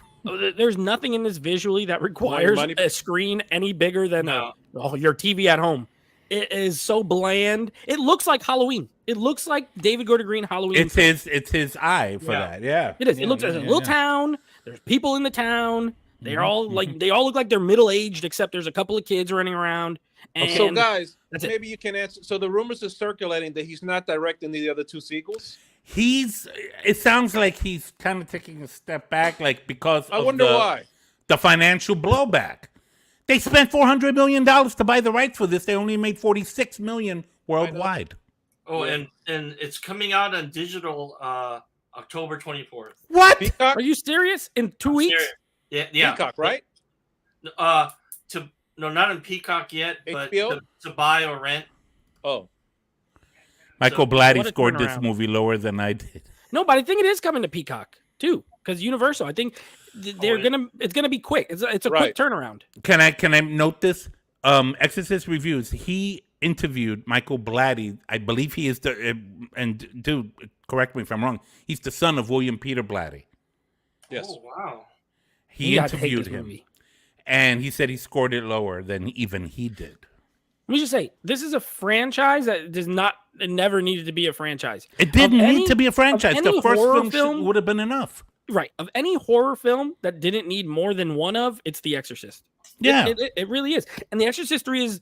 [SPEAKER 3] There's nothing in this visually that requires a screen any bigger than your TV at home. It is so bland. It looks like Halloween. It looks like David Gordon Green Halloween.
[SPEAKER 1] It's his eye for that. Yeah.
[SPEAKER 3] It is. It looks like a little town. There's people in the town. They're all they all look like they're middle-aged, except there's a couple of kids running around. And
[SPEAKER 4] so guys, maybe you can answer. So the rumors are circulating that he's not directing the other two sequels.
[SPEAKER 1] It sounds like he's kind of taking a step back, like because
[SPEAKER 4] I
[SPEAKER 1] of
[SPEAKER 4] wonder why.
[SPEAKER 1] the financial blowback. They spent $400 million to buy the rights for this. They only made $46 million worldwide.
[SPEAKER 2] Oh, and it's coming out on digital October 24th.
[SPEAKER 1] What?
[SPEAKER 4] Peacock?
[SPEAKER 3] Are you serious? In 2 weeks?
[SPEAKER 2] Serious. Yeah.
[SPEAKER 4] Peacock, right?
[SPEAKER 2] Not in Peacock yet, but
[SPEAKER 4] HBO?
[SPEAKER 2] to buy or rent.
[SPEAKER 4] Oh.
[SPEAKER 1] Michael
[SPEAKER 3] What
[SPEAKER 1] Blatty
[SPEAKER 3] a
[SPEAKER 1] scored this
[SPEAKER 3] turnaround.
[SPEAKER 1] movie lower than I did.
[SPEAKER 3] No, but I think it is coming to Peacock too, because Universal. I think it's gonna be quick. It's a quick turnaround.
[SPEAKER 1] Can I note this? Exorcist Reviews. He interviewed Michael Blatty. I believe he is and dude, correct me if I'm wrong. He's the son of William Peter Blatty.
[SPEAKER 4] Yes.
[SPEAKER 2] Oh, wow.
[SPEAKER 1] He
[SPEAKER 3] You gotta hate
[SPEAKER 1] interviewed
[SPEAKER 3] this
[SPEAKER 1] him,
[SPEAKER 3] movie.
[SPEAKER 1] and he said he scored it lower than even he did.
[SPEAKER 3] Let me just say, this is a franchise that it never needed to be a franchise.
[SPEAKER 1] It didn't need to be a franchise.
[SPEAKER 3] of
[SPEAKER 1] The
[SPEAKER 3] any
[SPEAKER 1] first
[SPEAKER 3] horror
[SPEAKER 1] film would have been enough.
[SPEAKER 3] Right. Of any horror film that didn't need more than one of, it's The Exorcist.
[SPEAKER 1] Yeah.
[SPEAKER 3] It really is. And The Exorcist 3 is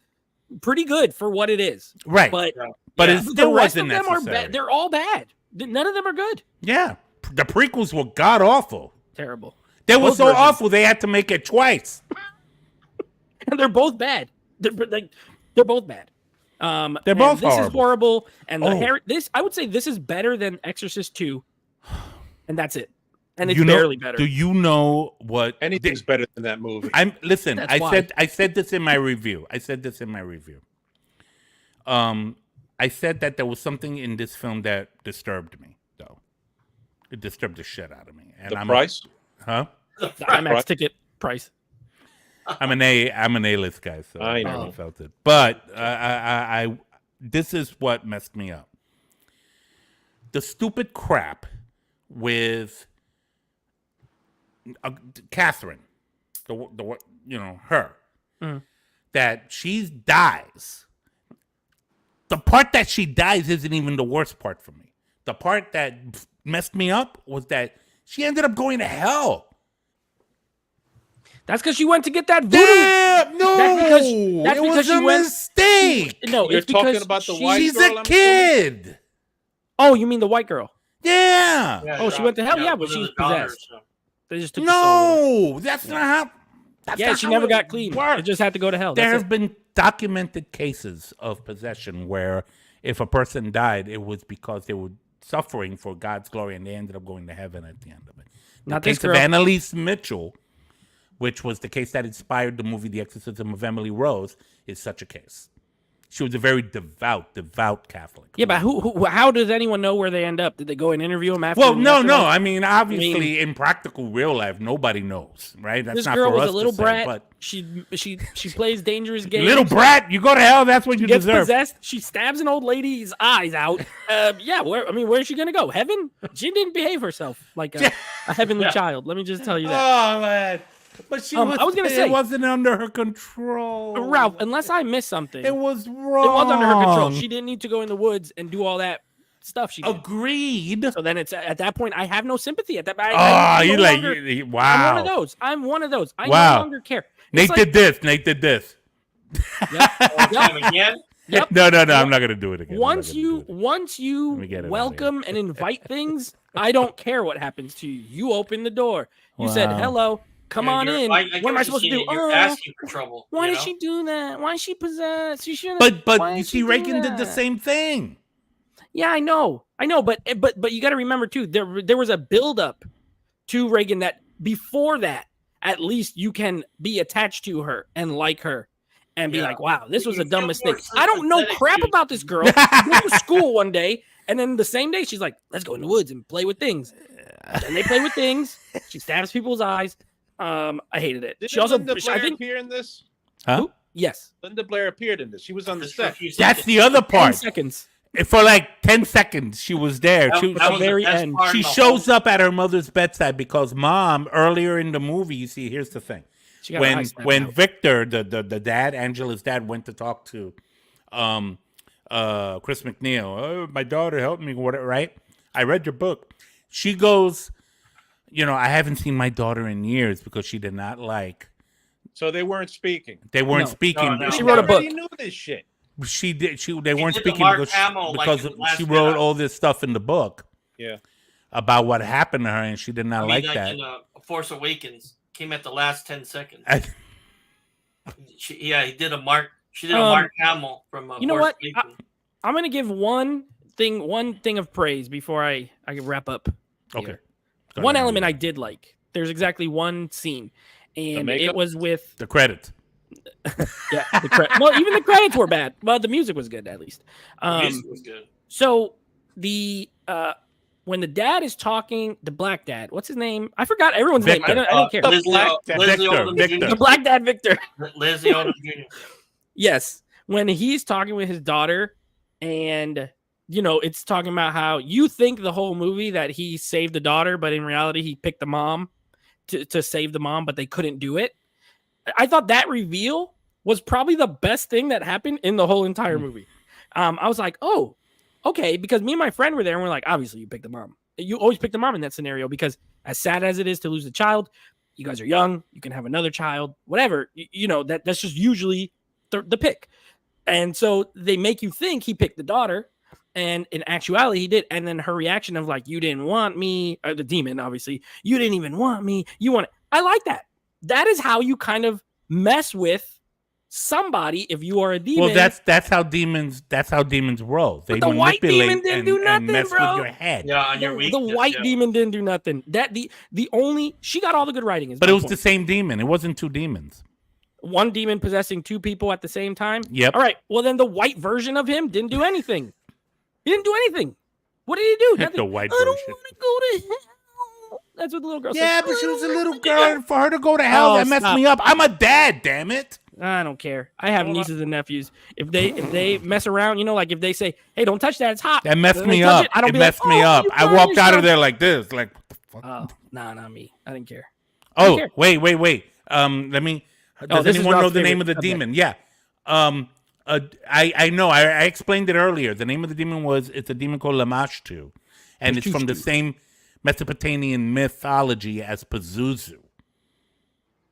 [SPEAKER 3] pretty good for what it is.
[SPEAKER 1] Right.
[SPEAKER 3] But
[SPEAKER 1] it still
[SPEAKER 3] the rest
[SPEAKER 1] wasn't
[SPEAKER 3] of them
[SPEAKER 1] necessary.
[SPEAKER 3] are bad. They're all bad. None of them are good.
[SPEAKER 1] Yeah. The prequels were god awful.
[SPEAKER 3] Terrible.
[SPEAKER 1] They were
[SPEAKER 3] Both
[SPEAKER 1] so
[SPEAKER 3] versions.
[SPEAKER 1] awful they had to make it twice.
[SPEAKER 3] And they're both bad. They're both bad.
[SPEAKER 1] They're both
[SPEAKER 3] this
[SPEAKER 1] horrible.
[SPEAKER 3] is horrible. And
[SPEAKER 1] Oh.
[SPEAKER 3] I would say this is better than Exorcist 2. And that's it. And it's
[SPEAKER 1] You know-
[SPEAKER 3] barely better.
[SPEAKER 1] Do you know what?
[SPEAKER 4] Anything's better than that movie.
[SPEAKER 1] Listen.
[SPEAKER 3] That's
[SPEAKER 1] I
[SPEAKER 3] why.
[SPEAKER 1] said this in my review. I said that there was something in this film that disturbed me, though. It disturbed the shit out of me. And
[SPEAKER 4] The price?
[SPEAKER 1] Huh?
[SPEAKER 3] The IMAX ticket price.
[SPEAKER 1] I'm an A-list guy, so
[SPEAKER 4] I
[SPEAKER 1] I
[SPEAKER 4] know.
[SPEAKER 1] never felt it. But I this is what messed me up. The stupid crap with Catherine, her, that she dies. The part that she dies isn't even the worst part for me. The part that messed me up was that she ended up going to hell.
[SPEAKER 3] That's because she went to get that voodoo.
[SPEAKER 1] Damn, no,
[SPEAKER 3] That's
[SPEAKER 1] it
[SPEAKER 3] because
[SPEAKER 1] was
[SPEAKER 3] she
[SPEAKER 1] a
[SPEAKER 3] went-
[SPEAKER 1] mistake.
[SPEAKER 3] No,
[SPEAKER 4] You're
[SPEAKER 3] it's because
[SPEAKER 4] talking about the white
[SPEAKER 1] She's
[SPEAKER 4] girl,
[SPEAKER 1] a
[SPEAKER 4] I'm
[SPEAKER 1] kid.
[SPEAKER 3] Oh, you mean the white girl?
[SPEAKER 1] Yeah.
[SPEAKER 3] Oh, she went to hell? Yeah, but
[SPEAKER 2] one of
[SPEAKER 3] she
[SPEAKER 2] the
[SPEAKER 3] was
[SPEAKER 2] daughters,
[SPEAKER 3] possessed.
[SPEAKER 2] so.
[SPEAKER 3] They just took the soul.
[SPEAKER 1] No, that's not how. That's
[SPEAKER 3] Yeah,
[SPEAKER 1] not
[SPEAKER 3] she
[SPEAKER 1] how
[SPEAKER 3] never
[SPEAKER 1] it
[SPEAKER 3] got clean.
[SPEAKER 1] works.
[SPEAKER 3] It just had to go to hell.
[SPEAKER 1] There
[SPEAKER 3] That's
[SPEAKER 1] have been documented cases of possession where if a person died, it was because they were suffering for God's glory and they ended up going to heaven at the end of it. The
[SPEAKER 3] Not this
[SPEAKER 1] case of
[SPEAKER 3] girl.
[SPEAKER 1] Annalise Mitchell, which was the case that inspired the movie The Exorcism of Emily Rose, is such a case. She was a very devout Catholic.
[SPEAKER 3] Yeah, but how does anyone know where they end up? Did they go and interview him after?
[SPEAKER 1] Well,
[SPEAKER 3] the
[SPEAKER 1] no.
[SPEAKER 3] afterlife?
[SPEAKER 1] I mean, obviously, in practical real life, nobody knows, right? That's
[SPEAKER 3] This
[SPEAKER 1] not
[SPEAKER 3] girl
[SPEAKER 1] for
[SPEAKER 3] was
[SPEAKER 1] us
[SPEAKER 3] a little
[SPEAKER 1] to say,
[SPEAKER 3] brat.
[SPEAKER 1] but
[SPEAKER 3] She plays dangerous games.
[SPEAKER 1] little brat, you go to hell. That's what you
[SPEAKER 3] Gets
[SPEAKER 1] deserve.
[SPEAKER 3] possessed. She stabs an old lady's eyes out. Yeah, where is she gonna go? Heaven? She didn't behave herself like a heavenly child. Let me just tell you that.
[SPEAKER 1] Oh man, but
[SPEAKER 3] I was gonna say-
[SPEAKER 1] it wasn't under her control.
[SPEAKER 3] Ralph, unless I missed something,
[SPEAKER 1] it was wrong.
[SPEAKER 3] it was under her control. She didn't need to go in the woods and do all that stuff she did.
[SPEAKER 1] agreed.
[SPEAKER 3] So then it's at that point I have no sympathy at that.
[SPEAKER 1] You
[SPEAKER 3] no
[SPEAKER 1] like
[SPEAKER 3] longer-
[SPEAKER 1] wow.
[SPEAKER 3] I'm one of those. I
[SPEAKER 1] Wow.
[SPEAKER 3] no longer care.
[SPEAKER 1] Nate
[SPEAKER 3] It's
[SPEAKER 1] did this. Nate did this.
[SPEAKER 2] Time again?
[SPEAKER 3] Yep.
[SPEAKER 1] No. I'm not gonna do it again.
[SPEAKER 3] Once
[SPEAKER 1] I'm not gonna
[SPEAKER 3] you
[SPEAKER 1] me get it out of
[SPEAKER 3] welcome and invite things, I don't care what happens to you. You open the door. You said
[SPEAKER 1] Wow.
[SPEAKER 3] hello. Come on in.
[SPEAKER 2] I
[SPEAKER 3] What am I supposed to do?
[SPEAKER 2] You're asking for trouble.
[SPEAKER 3] Why
[SPEAKER 2] you
[SPEAKER 3] did
[SPEAKER 2] know?
[SPEAKER 3] she do that? Why is she possessed? She shouldn't.
[SPEAKER 1] But
[SPEAKER 3] why
[SPEAKER 1] you
[SPEAKER 3] did
[SPEAKER 1] see,
[SPEAKER 3] she do
[SPEAKER 1] Reagan did the
[SPEAKER 3] that?
[SPEAKER 1] same thing.
[SPEAKER 3] Yeah, I know, but you got to remember too. There was a buildup to Reagan that before that, at least you can be attached to her and like her, and be
[SPEAKER 2] Yeah.
[SPEAKER 3] like, wow, this was
[SPEAKER 2] You
[SPEAKER 3] a dumb
[SPEAKER 2] feel
[SPEAKER 3] mistake.
[SPEAKER 2] more
[SPEAKER 3] I don't know
[SPEAKER 2] sympathetic
[SPEAKER 3] crap
[SPEAKER 2] to-
[SPEAKER 3] about this girl. She went to school one day, and then the same day she's like, let's go in the woods and play with things. And they play with things. She stabs people's eyes. I hated it.
[SPEAKER 4] Didn't
[SPEAKER 3] She also,
[SPEAKER 4] Linda Blair
[SPEAKER 3] I think,
[SPEAKER 4] appear in this?
[SPEAKER 1] Huh?
[SPEAKER 3] yes,
[SPEAKER 4] Linda Blair appeared in this. She was on the
[SPEAKER 2] Just for a
[SPEAKER 4] set.
[SPEAKER 2] few
[SPEAKER 1] That's
[SPEAKER 2] seconds.
[SPEAKER 1] the other
[SPEAKER 3] 10
[SPEAKER 1] part.
[SPEAKER 3] seconds.
[SPEAKER 1] For like 10 seconds, she was there.
[SPEAKER 2] That-
[SPEAKER 1] She,
[SPEAKER 2] that was the
[SPEAKER 3] very
[SPEAKER 2] best
[SPEAKER 3] end.
[SPEAKER 2] part
[SPEAKER 1] she
[SPEAKER 2] of the
[SPEAKER 1] shows
[SPEAKER 2] whole-
[SPEAKER 1] up at her mother's bedside because mom, earlier in the movie, you see, here's the thing.
[SPEAKER 3] She got her eyes snapped
[SPEAKER 1] When
[SPEAKER 3] out.
[SPEAKER 1] Victor, the dad, Angela's dad, went to talk to Chris McNeil, oh, my daughter helped me, whatever, right? I read your book. She goes, I haven't seen my daughter in years because she did not like.
[SPEAKER 4] So they weren't speaking.
[SPEAKER 1] They weren't
[SPEAKER 3] No.
[SPEAKER 1] speaking.
[SPEAKER 2] No.
[SPEAKER 3] She wrote a book.
[SPEAKER 4] already knew this shit.
[SPEAKER 1] They weren't
[SPEAKER 2] did the
[SPEAKER 1] speaking
[SPEAKER 2] Mark
[SPEAKER 1] because,
[SPEAKER 2] Hamill, like,
[SPEAKER 1] because
[SPEAKER 2] in the last
[SPEAKER 1] she wrote
[SPEAKER 2] minute.
[SPEAKER 1] all this stuff in the book.
[SPEAKER 4] Yeah.
[SPEAKER 1] about what happened to her, and she did not like that.
[SPEAKER 2] In Force Awakens came at the last 10 seconds. He did a Mark. She did a Mark Hamill from.
[SPEAKER 3] You know
[SPEAKER 2] Force
[SPEAKER 3] what?
[SPEAKER 2] Awakens.
[SPEAKER 3] I'm gonna give one thing of praise before I can wrap up.
[SPEAKER 1] Okay.
[SPEAKER 3] One element I did like. There's exactly one scene, and it was with
[SPEAKER 1] the credits.
[SPEAKER 3] Yeah, well, even the credits were bad, but the music was good at least.
[SPEAKER 2] The music was good.
[SPEAKER 3] So when the dad is talking, the black dad, what's his name? I forgot everyone's name. I don't care.
[SPEAKER 1] Victor.
[SPEAKER 3] The black dad, Victor.
[SPEAKER 2] Leslie Odom Jr.
[SPEAKER 3] Yes, when he's talking with his daughter, and it's talking about how you think the whole movie that he saved the daughter, but in reality he picked the mom to save the mom, but they couldn't do it. I thought that reveal was probably the best thing that happened in the whole entire movie. I was like, oh, okay, because me and my friend were there, and we're like, obviously you pick the mom. You always pick the mom in that scenario, because as sad as it is to lose a child, you guys are young, you can have another child, whatever. That's just usually the pick. And so they make you think he picked the daughter, and in actuality he did. And then her reaction of like, you didn't want me, the demon, obviously, you didn't even want me, you want it. I like that. That is how you kind of mess with somebody if you are a demon.
[SPEAKER 1] Well, that's how demons roll. They
[SPEAKER 3] the white demon didn't do nothing,
[SPEAKER 1] and mess
[SPEAKER 3] bro.
[SPEAKER 1] with your head.
[SPEAKER 2] Yeah, on your weakness.
[SPEAKER 3] The white demon didn't do nothing. That the only she got all the good writing.
[SPEAKER 1] But it was the same demon. It wasn't two demons.
[SPEAKER 3] One demon possessing two people at the same time.
[SPEAKER 1] Yep.
[SPEAKER 3] All right. Well, then the white version of him didn't do anything. He didn't do anything. What did he do? Nothing.
[SPEAKER 1] The white
[SPEAKER 3] I don't
[SPEAKER 1] version.
[SPEAKER 3] want to go to hell. That's what the little girl said.
[SPEAKER 1] Yeah, but she was a little girl. For her to go to hell, that messed me up. I'm a dad, damn it.
[SPEAKER 3] I don't care. I have nieces and nephews. If they mess around, like if they say, "Hey, don't touch that. It's hot."
[SPEAKER 1] That messed me up. It messed me up. I walked out of there like this, like what the fuck?
[SPEAKER 3] Oh, nah, not me. I didn't care.
[SPEAKER 1] Oh, wait. Let me. Does anyone know the name of the demon? Yeah. I know. I explained it earlier. The name of the demon it's a demon called Lamashtu, and it's from the same Mesopotamian mythology as Pazuzu.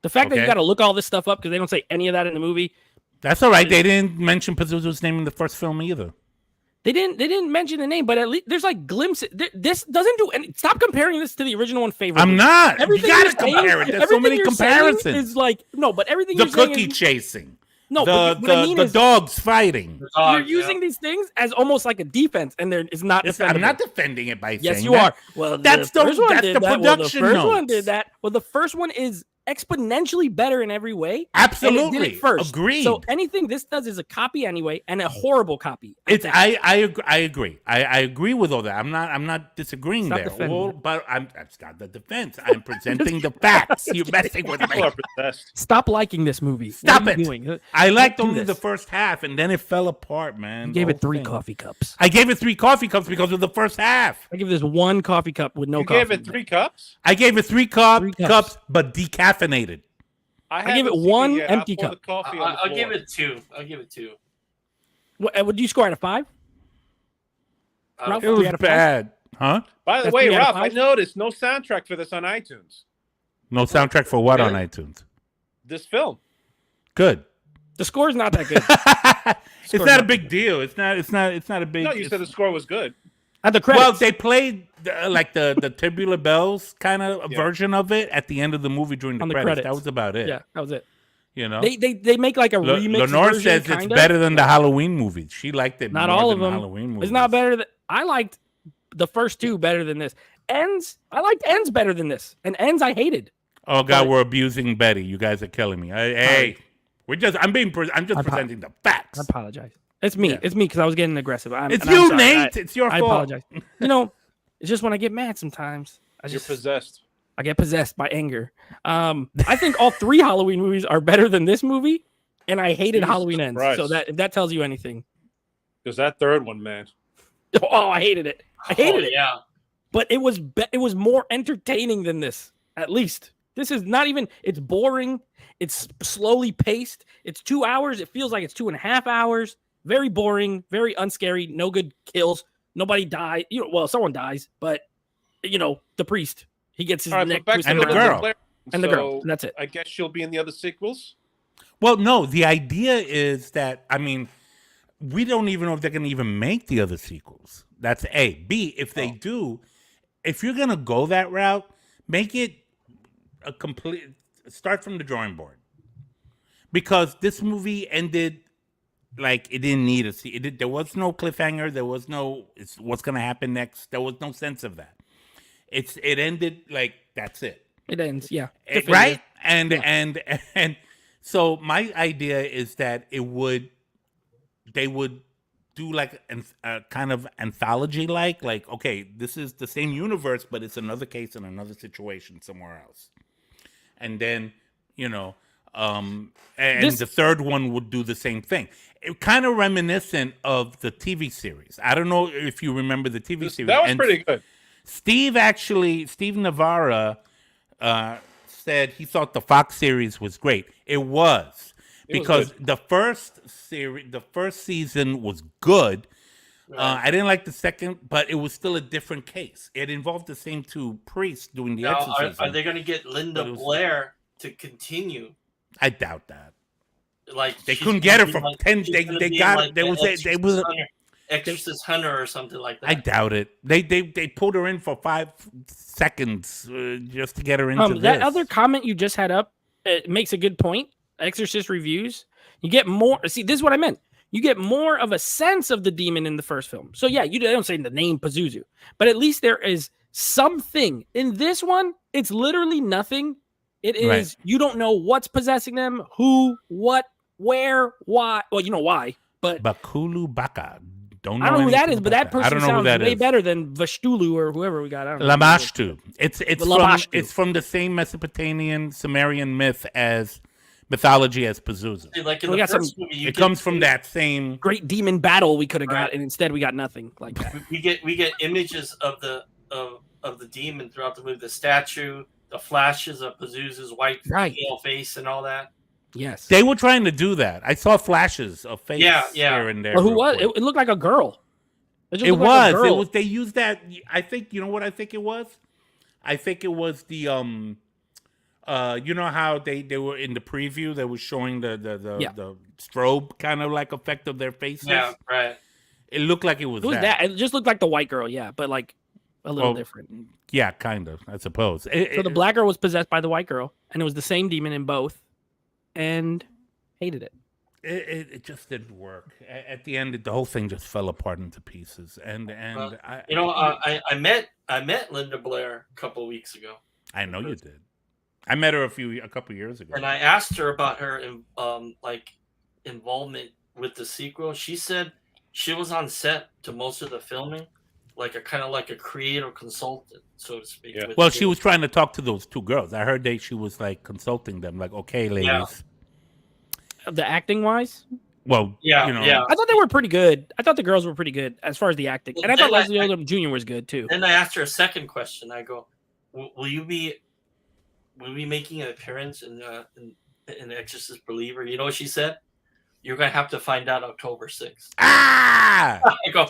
[SPEAKER 3] The fact that you got to look all this stuff up because they don't say any of that in the movie.
[SPEAKER 1] That's all right. They didn't mention Pazuzu's name in the first film either.
[SPEAKER 3] They didn't mention the name, but at least there's like glimpses. This doesn't do any. Stop comparing this to the original one favorite.
[SPEAKER 1] I'm not.
[SPEAKER 3] Everything
[SPEAKER 1] you gotta compare it. There's so many comparisons.
[SPEAKER 3] Is like but everything
[SPEAKER 1] the
[SPEAKER 3] you're saying
[SPEAKER 1] cookie chasing.
[SPEAKER 3] No,
[SPEAKER 1] the dogs fighting.
[SPEAKER 3] You're using these things as almost like a defense, and it's not.
[SPEAKER 1] I'm not defending it by saying
[SPEAKER 3] yes, you are. Well,
[SPEAKER 1] that's the production
[SPEAKER 3] notes. The first one did that. Well, the first one is exponentially better in every way.
[SPEAKER 1] Absolutely,
[SPEAKER 3] and it did it first.
[SPEAKER 1] Agreed.
[SPEAKER 3] So anything this does is a copy anyway, and a horrible copy.
[SPEAKER 1] I agree. I agree with all that. I'm not disagreeing there. But that's not the defense. I'm presenting the facts. You're messing with me.
[SPEAKER 3] Stop liking this movie.
[SPEAKER 1] Stop it. I liked only the first half, and then it fell apart, man.
[SPEAKER 3] You gave it 3 coffee cups.
[SPEAKER 1] I gave it 3 coffee cups because of the first half.
[SPEAKER 3] I give this 1 coffee cup with no coffee.
[SPEAKER 4] You gave it 3 cups?
[SPEAKER 1] I gave it 3 cups, but decaffeinated.
[SPEAKER 3] I give it 1 empty cup.
[SPEAKER 2] I'll give it 2. I'll give it 2.
[SPEAKER 3] What would you score out of 5?
[SPEAKER 1] Ralph, it was bad. Huh?
[SPEAKER 4] By the way, Ralph, I noticed no soundtrack for this on iTunes.
[SPEAKER 1] No soundtrack for what on iTunes?
[SPEAKER 4] This film.
[SPEAKER 1] Good.
[SPEAKER 3] The score's not that good.
[SPEAKER 1] It's not a big deal. It's not a big.
[SPEAKER 4] No, you said the score was good.
[SPEAKER 3] At the credits.
[SPEAKER 1] Well, they played the Tubular Bells kind of version of it at the end of the movie during the credits. That was about it.
[SPEAKER 3] Yeah, that was it.
[SPEAKER 1] They
[SPEAKER 3] make like a remix.
[SPEAKER 1] Lenore says it's better than the Halloween movies. She liked it.
[SPEAKER 3] Not
[SPEAKER 1] more
[SPEAKER 3] all
[SPEAKER 1] than
[SPEAKER 3] of them.
[SPEAKER 1] The Halloween movies.
[SPEAKER 3] It's not better than I liked the first 2 better than this. I liked Ends better than this, and Ends I hated.
[SPEAKER 1] Oh God, we're abusing Betty. You guys are killing me. Hey, I'm just presenting the facts.
[SPEAKER 3] I apologize. It's me. Yeah. It's me because I was getting aggressive.
[SPEAKER 1] It's you, Nate. It's your fault.
[SPEAKER 3] I apologize. It's just when I get mad sometimes.
[SPEAKER 4] You're possessed.
[SPEAKER 3] I get possessed by anger. I think all 3 Halloween movies are better than this movie, and I hated Halloween Ends. So if that tells you anything.
[SPEAKER 4] Because that third one, man.
[SPEAKER 3] Oh, I hated it. I hated it.
[SPEAKER 2] Yeah.
[SPEAKER 3] But it was more entertaining than this, at least. This is not even, it's boring. It's slowly paced. It's 2 hours. It feels like it's 2.5 hours. Very boring, very unscary, no good kills. Nobody dies. Someone dies, but the priest, he gets his neck twisted.
[SPEAKER 1] And the girl.
[SPEAKER 3] And the girl. That's it.
[SPEAKER 4] I guess she'll be in the other sequels.
[SPEAKER 1] Well, no, the idea is that, we don't even know if they're going to even make the other sequels. That's A. B, if they do, if you're gonna go that route, make it a complete. Start from the drawing board, because this movie ended like it didn't need a see. There was no cliffhanger. There was no what's gonna happen next. There was no sense of that. It ended like that's it.
[SPEAKER 3] It ends, yeah.
[SPEAKER 1] Right? And
[SPEAKER 3] Yeah.
[SPEAKER 1] and so my idea is that they would do like a kind of anthology like okay, this is the same universe, but it's another case in another situation somewhere else. And then, and the third one would do the same thing. It kind of reminiscent of the TV series. I don't know if you remember the TV series.
[SPEAKER 4] That was pretty good.
[SPEAKER 1] Steve Navarra said he thought the Fox series was great. It was because the first season was good. Right. I didn't like the second, but it was still a different case. It involved the same two priests doing the exorcism.
[SPEAKER 2] Are they going to get Linda Blair to continue?
[SPEAKER 1] I doubt that.
[SPEAKER 2] Like
[SPEAKER 1] they couldn't get her for 10. They got like, they was
[SPEAKER 2] Exorcist Hunter or something like that.
[SPEAKER 1] I doubt it. They pulled her in for 5 seconds just to get her into this.
[SPEAKER 3] That other comment you just had up, it makes a good point. Exorcist reviews. You get more. See, this is what I meant. You get more of a sense of the demon in the first film. So yeah, you don't say the name Pazuzu, but at least there is something. In this one, it's literally nothing. It is You don't know what's possessing them, who, what, where, why. Well, you know why, but
[SPEAKER 1] Bakulu Baka.
[SPEAKER 3] I don't know who that is, but that person sounds way better than Vashtulu or whoever we got.
[SPEAKER 1] Lamashtu. It's from the same Mesopotamian Sumerian myth as mythology as Pazuzu.
[SPEAKER 2] Like in the first movie,
[SPEAKER 1] it comes from that same
[SPEAKER 3] great demon battle we could have got, and instead we got nothing like that.
[SPEAKER 2] We get images of the demon throughout the movie, the statue, the flashes of Pazuzu's white pale face, and all that.
[SPEAKER 3] Yes,
[SPEAKER 1] they were trying to do that. I saw flashes of face here and there.
[SPEAKER 3] Well, who was it? It looked like a girl.
[SPEAKER 1] It was. They used that. I think you know what I think it was. I think it was the you know how they were in the preview. They were showing the strobe kind of like effect of their faces.
[SPEAKER 2] Yeah, right.
[SPEAKER 1] It looked like it was that.
[SPEAKER 3] It just looked like the white girl. Yeah, but like a little different.
[SPEAKER 1] Yeah, kind of. I suppose.
[SPEAKER 3] So the black girl was possessed by the white girl, and it was the same demon in both. And hated it.
[SPEAKER 1] It just didn't work. At the end, the whole thing just fell apart into pieces. And
[SPEAKER 2] I met Linda Blair a couple of weeks ago.
[SPEAKER 1] I know you did. I met her a couple of years ago.
[SPEAKER 2] And I asked her about her involvement with the sequel. She said she was on set to most of the filming, like a kind of like a creative consultant, so to speak.
[SPEAKER 1] Yeah. Well, she was trying to talk to those two girls. I heard she was like consulting them, like, okay, ladies.
[SPEAKER 3] Yeah. The acting wise?
[SPEAKER 1] Well,
[SPEAKER 2] yeah.
[SPEAKER 3] I thought they were pretty good. I thought the girls were pretty good as far as the acting. And I thought Leslie Odom Jr. was good too.
[SPEAKER 2] Then I asked her a second question. I go, will you be making an appearance in Exorcist Believer? You know what she said? You're going to have to find out October 6th.
[SPEAKER 1] Ah!
[SPEAKER 2] I go,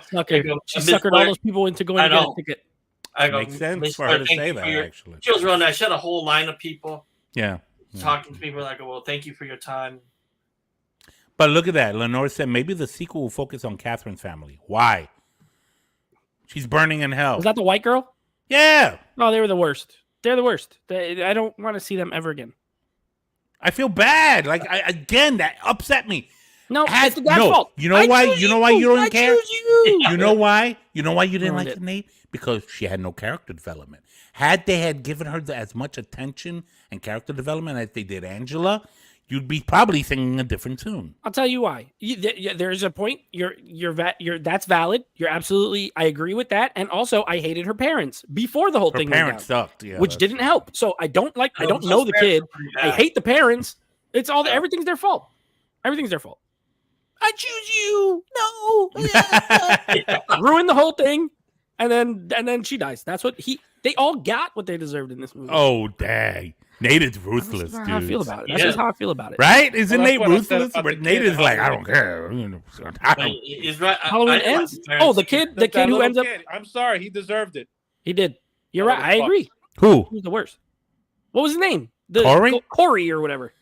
[SPEAKER 3] she suckered all those people into going to get a ticket.
[SPEAKER 2] I go,
[SPEAKER 1] makes sense for her to say that, actually.
[SPEAKER 2] She was real nice. She had a whole line of people.
[SPEAKER 1] Yeah.
[SPEAKER 2] Talking to people. I go, well, thank you for your time.
[SPEAKER 1] But look at that. Lenore said maybe the sequel will focus on Catherine's family. Why? She's burning in hell.
[SPEAKER 3] Was that the white girl?
[SPEAKER 1] Yeah.
[SPEAKER 3] No, they were the worst. They're the worst. I don't want to see them ever again.
[SPEAKER 1] I feel bad. Like, that upset me.
[SPEAKER 3] No, it's the guy's fault.
[SPEAKER 1] You know why? You know why you don't care? You know why? You know why you didn't like it, Nate? Because she had no character development. Had they had given her as much attention and character development as they did Angela, you'd be probably singing a different tune.
[SPEAKER 3] I'll tell you why. There's a point. That's valid. You're absolutely. I agree with that. And also, I hated her parents before the whole thing.
[SPEAKER 1] Her parents sucked, yeah,
[SPEAKER 3] which didn't help. So I don't like. I don't know the kid. I hate the parents. It's all. Everything's their fault. Everything's their fault. I choose you. No. Ruin the whole thing, and then she dies. That's what They all got what they deserved in this movie.
[SPEAKER 1] Oh dang. Nate is ruthless, dude.
[SPEAKER 3] That's how I feel about it. That's just how I feel about it.
[SPEAKER 1] Right? Isn't Nate ruthless? But Nate is like, I don't care.
[SPEAKER 3] Halloween ends? Oh, the kid who ends up...
[SPEAKER 4] I'm sorry, he deserved it.
[SPEAKER 3] He did. You're right. I agree.
[SPEAKER 1] Who?
[SPEAKER 3] Who's the worst? What was his name?
[SPEAKER 1] Corey?
[SPEAKER 3] Corey or whatever.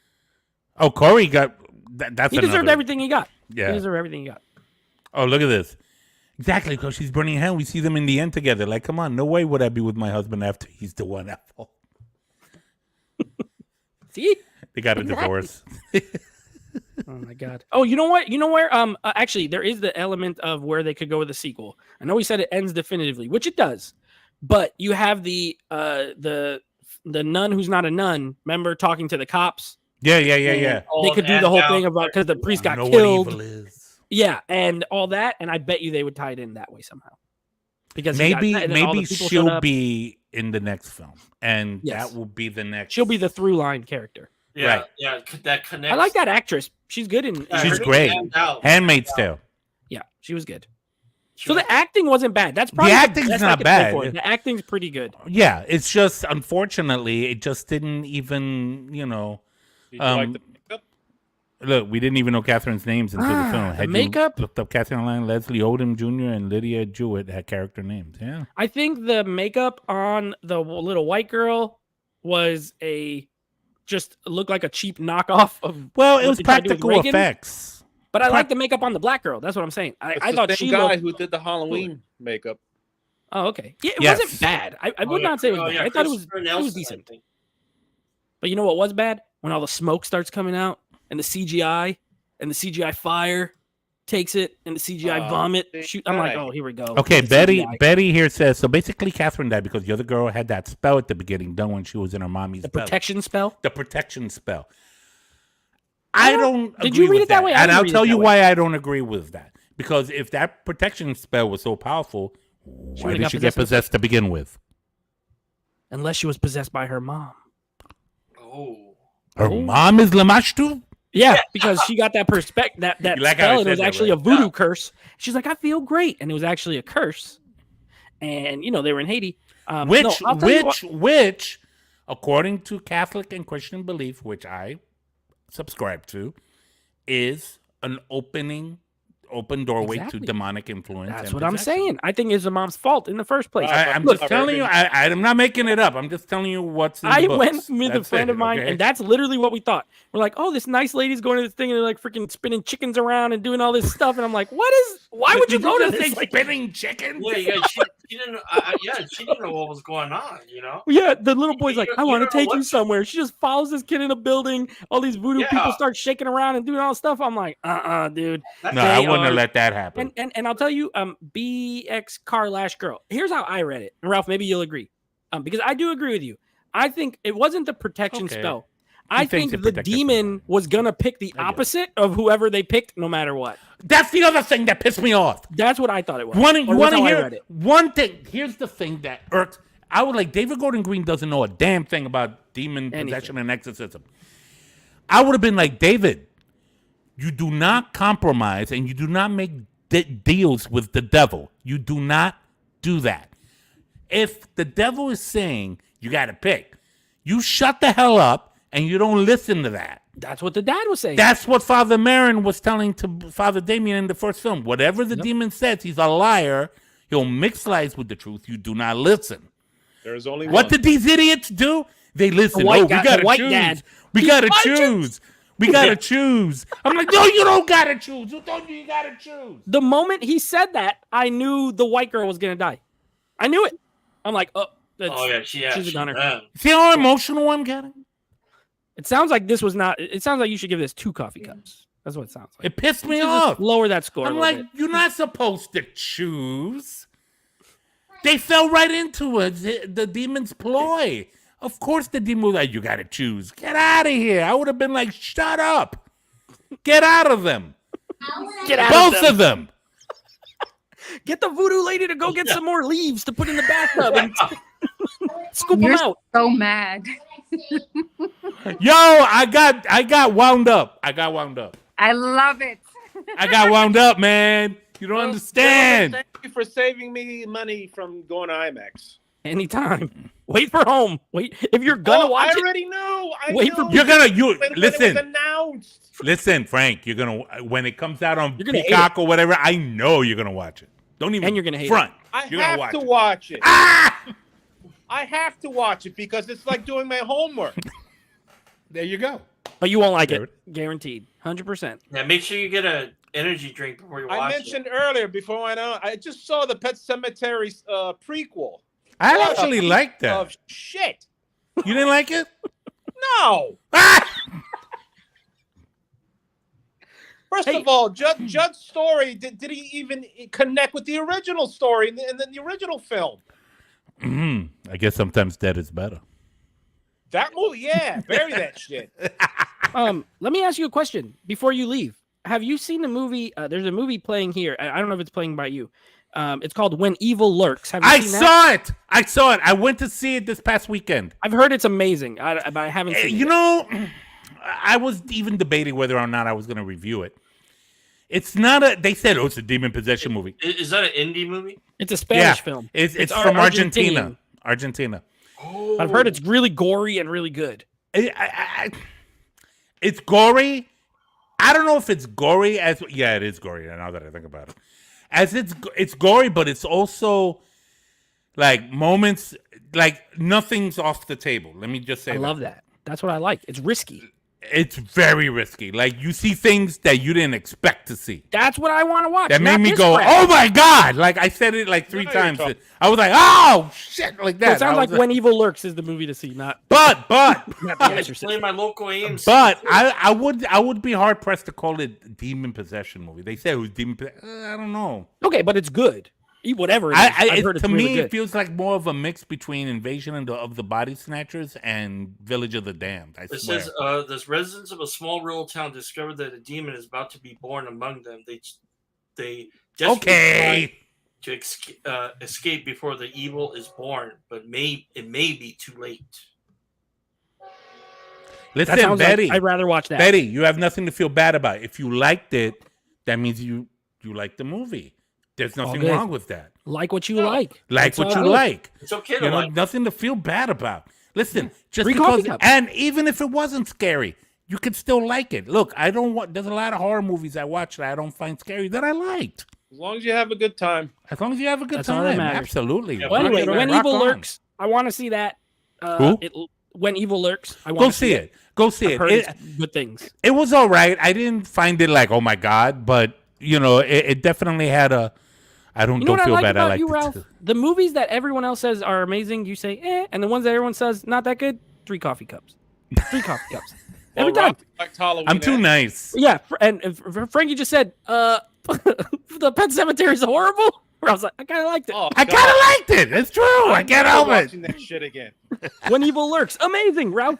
[SPEAKER 1] Oh, Corey got... That's
[SPEAKER 3] he deserved everything he got.
[SPEAKER 1] Yeah.
[SPEAKER 3] He deserved everything he got.
[SPEAKER 1] Oh, look at this. Exactly, because she's burning hell. We see them in the end together. Like, come on, no way would I be with my husband after he's the one apple.
[SPEAKER 3] See?
[SPEAKER 1] They got a divorce.
[SPEAKER 3] Oh my god. Oh, you know what? You know where? Actually, there is the element of where they could go with a sequel. I know we said it ends definitively, which it does, but you have the nun who's not a nun. Remember talking to the cops?
[SPEAKER 1] Yeah.
[SPEAKER 3] They could do the whole thing about because the priest got
[SPEAKER 1] know
[SPEAKER 3] killed.
[SPEAKER 1] What evil is.
[SPEAKER 3] Yeah, and all that, and I bet you they would tie it in that way somehow. Because
[SPEAKER 1] maybe she'll be in the next film, and that will be the next.
[SPEAKER 3] She'll be the through line character.
[SPEAKER 2] Yeah,
[SPEAKER 1] right.
[SPEAKER 2] Yeah, that connects.
[SPEAKER 3] I like that actress. She's good in.
[SPEAKER 1] She's great. Handmaid's Tale.
[SPEAKER 3] Yeah, she was good. So the acting wasn't bad. That's probably
[SPEAKER 1] the acting's not bad.
[SPEAKER 3] The acting's pretty good.
[SPEAKER 1] Yeah, it's just unfortunately it just didn't even
[SPEAKER 4] like the makeup?
[SPEAKER 1] Look, we didn't even know Catherine's names until the film. Had
[SPEAKER 3] makeup?
[SPEAKER 1] You looked up Catherine online, Leslie Odom Jr. and Lydia Jewett had character names. Yeah,
[SPEAKER 3] I think the makeup on the little white girl was just looked like a cheap knockoff of.
[SPEAKER 1] Well, it was practical effects.
[SPEAKER 3] But I like the makeup on the black girl. That's what I'm saying. I thought
[SPEAKER 4] the same guy who did the Halloween makeup.
[SPEAKER 3] Oh, okay. Yeah, it wasn't bad. I would not say it was bad. I thought it was decent. But you know what was bad? When all the smoke starts coming out and the CGI fire takes it and the CGI vomit. Shoot, I'm like, oh, here we go.
[SPEAKER 1] Okay, Betty here says, so basically Catherine died because the other girl had that spell at the beginning done when she was in her mommy's belly.
[SPEAKER 3] Protection spell?
[SPEAKER 1] The protection spell. I don't
[SPEAKER 3] Did you read it that way?
[SPEAKER 1] And I'll tell you why I don't agree with that. Because if that protection spell was so powerful, why did she get possessed to begin with?
[SPEAKER 3] Unless she was possessed by her mom.
[SPEAKER 1] Her mom is Lamashtu?
[SPEAKER 3] Yeah, because she got that perspective, that spell, and it was actually a voodoo curse. She's like, I feel great. And it was actually a curse. And, they were in Haiti.
[SPEAKER 1] Which, according to Catholic and Christian belief, which I subscribe to, is an open doorway to demonic influence.
[SPEAKER 3] That's what I'm saying. I think it's the mom's fault in the first place.
[SPEAKER 1] I'm just telling you. I'm not making it up. I'm just telling you what's in the books.
[SPEAKER 3] I went with a friend of mine, and that's literally what we thought. We're like, oh, this nice lady's going to this thing, and they're like freaking spinning chickens around and doing all this stuff. And I'm like, why would you go to this?
[SPEAKER 1] Spinning chickens?
[SPEAKER 2] Yeah, she didn't. She didn't know what was going on.
[SPEAKER 3] Yeah, the little boy's like, I want to take you somewhere. She just follows this kid in a building. All these voodoo people start shaking around and doing all this stuff. I'm like, dude.
[SPEAKER 1] No, I wouldn't have let that happen.
[SPEAKER 3] And I'll tell you, BX Carlash girl. Here's how I read it. And Ralph, maybe you'll agree. Because I do agree with you. I think it wasn't the protection spell. I think the demon was gonna pick the opposite of whoever they picked, no matter what.
[SPEAKER 1] That's the other thing that pissed me off.
[SPEAKER 3] That's what I thought it was.
[SPEAKER 1] You want to hear one thing? Here's the thing that irks. I would like David Gordon Green doesn't know a damn thing about demon possession and exorcism. I would have been like, David, you do not compromise and you do not make deals with the devil. You do not do that. If the devil is saying you got to pick, you shut the hell up and you don't listen to that.
[SPEAKER 3] That's what the dad was saying.
[SPEAKER 1] That's what Father Marin was telling to Father Damien in the first film. Whatever the demon says, he's a liar. He'll mix lies with the truth. You do not listen.
[SPEAKER 4] There's only
[SPEAKER 1] what did these idiots do? They listen.
[SPEAKER 3] We gotta choose.
[SPEAKER 1] Dad. We gotta choose. We gotta choose. I'm like, no, you don't gotta choose. Who told you gotta choose?
[SPEAKER 3] The moment he said that, I knew the white girl was gonna die. I knew it. I'm like, she's a gunner.
[SPEAKER 1] See how emotional I'm getting?
[SPEAKER 3] It sounds like this was not. It sounds like you should give this 2 coffee cups. That's what it sounds like.
[SPEAKER 1] It pissed me off.
[SPEAKER 3] Lower that score.
[SPEAKER 1] I'm like, you're not supposed to choose. They fell right into it. The demon's ploy. Of course, the demon was like, you got to choose. Get out of here. I would have been like, shut up. Get out of them.
[SPEAKER 3] Get out
[SPEAKER 1] Both of them.
[SPEAKER 3] Get the voodoo lady to go get some more leaves to put in the bathtub and scoop them out.
[SPEAKER 5] So mad.
[SPEAKER 1] Yo, I got wound up. I
[SPEAKER 5] love it.
[SPEAKER 1] I got wound up, man. You don't understand.
[SPEAKER 4] Thank you for saving me money from going to IMAX.
[SPEAKER 3] Anytime. Wait for home. Wait. If you're gonna watch it.
[SPEAKER 4] I already know.
[SPEAKER 1] Listen. Listen, Frank, you're gonna when it comes out on Peacock or whatever, I know you're gonna watch it. Don't even
[SPEAKER 3] you're gonna hate
[SPEAKER 1] front.
[SPEAKER 3] it.
[SPEAKER 4] I have to watch it. I have to watch it because it's like doing my homework.
[SPEAKER 1] There you go.
[SPEAKER 3] But you won't like it. Guaranteed. 100%.
[SPEAKER 2] Yeah, make sure you get a energy drink before you watch
[SPEAKER 4] I mentioned earlier before I went on, I just saw the Pet Cemetery prequel.
[SPEAKER 1] I
[SPEAKER 4] What
[SPEAKER 1] actually liked that.
[SPEAKER 4] Of shit.
[SPEAKER 1] You didn't like it?
[SPEAKER 4] No.
[SPEAKER 1] Ah!
[SPEAKER 4] First of all, Judd's story, did he even connect with the original story and the original film?
[SPEAKER 1] I guess sometimes dead is better.
[SPEAKER 4] That movie, yeah, bury that shit.
[SPEAKER 3] Let me ask you a question before you leave. Have you seen the movie? There's a movie playing here. I don't know if it's playing by you. It's called When Evil Lurks. Have you seen that?
[SPEAKER 1] I saw it. I went to see it this past weekend.
[SPEAKER 3] I've heard it's amazing. I haven't seen it.
[SPEAKER 1] You know, I was even debating whether or not I was going to review it. It's not a. They said, "Oh, it's a demon possession movie."
[SPEAKER 2] Is that an indie movie?
[SPEAKER 3] It's a Spanish film.
[SPEAKER 1] It's from
[SPEAKER 3] Argentinian.
[SPEAKER 1] Argentina.
[SPEAKER 2] Oh,
[SPEAKER 3] I've heard it's really gory and really good.
[SPEAKER 1] It's gory. I don't know if it's gory as it is gory. Now that I think about it, as it's gory, but it's also like moments like nothing's off the table. Let me just say,
[SPEAKER 3] I love that. That's what I like. It's risky.
[SPEAKER 1] It's very risky. Like you see things that you didn't expect to see.
[SPEAKER 3] That's what I want to watch.
[SPEAKER 1] That made
[SPEAKER 3] Not
[SPEAKER 1] me
[SPEAKER 3] this
[SPEAKER 1] go,
[SPEAKER 3] crap.
[SPEAKER 1] "Oh my god!" Like I said it like 3 times. I was like, "Oh shit!" Like that.
[SPEAKER 3] So it sounds like When Evil Lurks is the movie to see. Not
[SPEAKER 1] But
[SPEAKER 3] not The
[SPEAKER 2] I
[SPEAKER 3] Exorcist.
[SPEAKER 2] play my local AMC.
[SPEAKER 1] But I would be hard pressed to call it demon possession movie. They say it was demon. I don't know.
[SPEAKER 3] Okay, but it's good. Eat whatever. It is. I've heard it's
[SPEAKER 1] To
[SPEAKER 3] really
[SPEAKER 1] me,
[SPEAKER 3] good.
[SPEAKER 1] it feels like more of a mix between Invasion of the Body Snatchers and Village of the Damned. I
[SPEAKER 2] It
[SPEAKER 1] swear.
[SPEAKER 2] says, "This residents of a small rural town discovered that a demon is about to be born among them. They desperately try to escape before the evil is born, but it may be too late."
[SPEAKER 3] That
[SPEAKER 1] Listen,
[SPEAKER 3] sounds
[SPEAKER 1] Betty.
[SPEAKER 3] like I'd rather watch that.
[SPEAKER 1] Betty, you have nothing to feel bad about. If you liked it, that means you like the movie. There's nothing
[SPEAKER 3] good.
[SPEAKER 1] wrong with that.
[SPEAKER 3] Like what you like.
[SPEAKER 1] Like
[SPEAKER 3] That's
[SPEAKER 1] what
[SPEAKER 3] all
[SPEAKER 1] you
[SPEAKER 3] good.
[SPEAKER 1] like.
[SPEAKER 2] It's okay to
[SPEAKER 1] You know,
[SPEAKER 2] like.
[SPEAKER 1] nothing to feel bad about. Listen, just
[SPEAKER 3] 3 coffee
[SPEAKER 1] because,
[SPEAKER 3] cups.
[SPEAKER 1] and even if it wasn't scary, you could still like it. Look, I don't want. There's a lot of horror movies I watch that I don't find scary that I liked.
[SPEAKER 4] As long as you have a good time.
[SPEAKER 1] As long as you have a good
[SPEAKER 3] That's all that
[SPEAKER 1] time,
[SPEAKER 3] matters.
[SPEAKER 1] absolutely.
[SPEAKER 2] Yeah,
[SPEAKER 3] Well, anyway,
[SPEAKER 1] Rock
[SPEAKER 3] When
[SPEAKER 1] on.
[SPEAKER 3] Evil Lurks, I want to see that.
[SPEAKER 1] Who?
[SPEAKER 3] When Evil Lurks, I want
[SPEAKER 1] Go
[SPEAKER 3] to
[SPEAKER 1] see it. Go see
[SPEAKER 3] I've
[SPEAKER 1] it.
[SPEAKER 3] heard
[SPEAKER 1] It,
[SPEAKER 3] it's good things.
[SPEAKER 1] it was all right. I didn't find it like, oh my god, but you know, it definitely had a. I don't
[SPEAKER 3] You know what I
[SPEAKER 1] feel
[SPEAKER 3] like
[SPEAKER 1] bad. I
[SPEAKER 3] about
[SPEAKER 1] like
[SPEAKER 3] you,
[SPEAKER 1] it
[SPEAKER 3] Ralph?
[SPEAKER 1] too.
[SPEAKER 3] The movies that everyone else says are amazing, you say, and the ones that everyone says not that good, 3 coffee cups. 3 coffee cups. Every time.
[SPEAKER 4] Rock liked Halloween
[SPEAKER 1] I'm too
[SPEAKER 4] Ends.
[SPEAKER 1] nice.
[SPEAKER 3] Yeah, and Frankie just said, the Pet Cemetery is horrible. Where I was like, I kind of liked it.
[SPEAKER 4] Oh,
[SPEAKER 1] I
[SPEAKER 4] God.
[SPEAKER 1] kind of liked it. It's true. I
[SPEAKER 4] I'm
[SPEAKER 1] can't
[SPEAKER 4] never
[SPEAKER 1] help it.
[SPEAKER 4] watching that shit again.
[SPEAKER 3] When Evil Lurks, amazing, Ralph.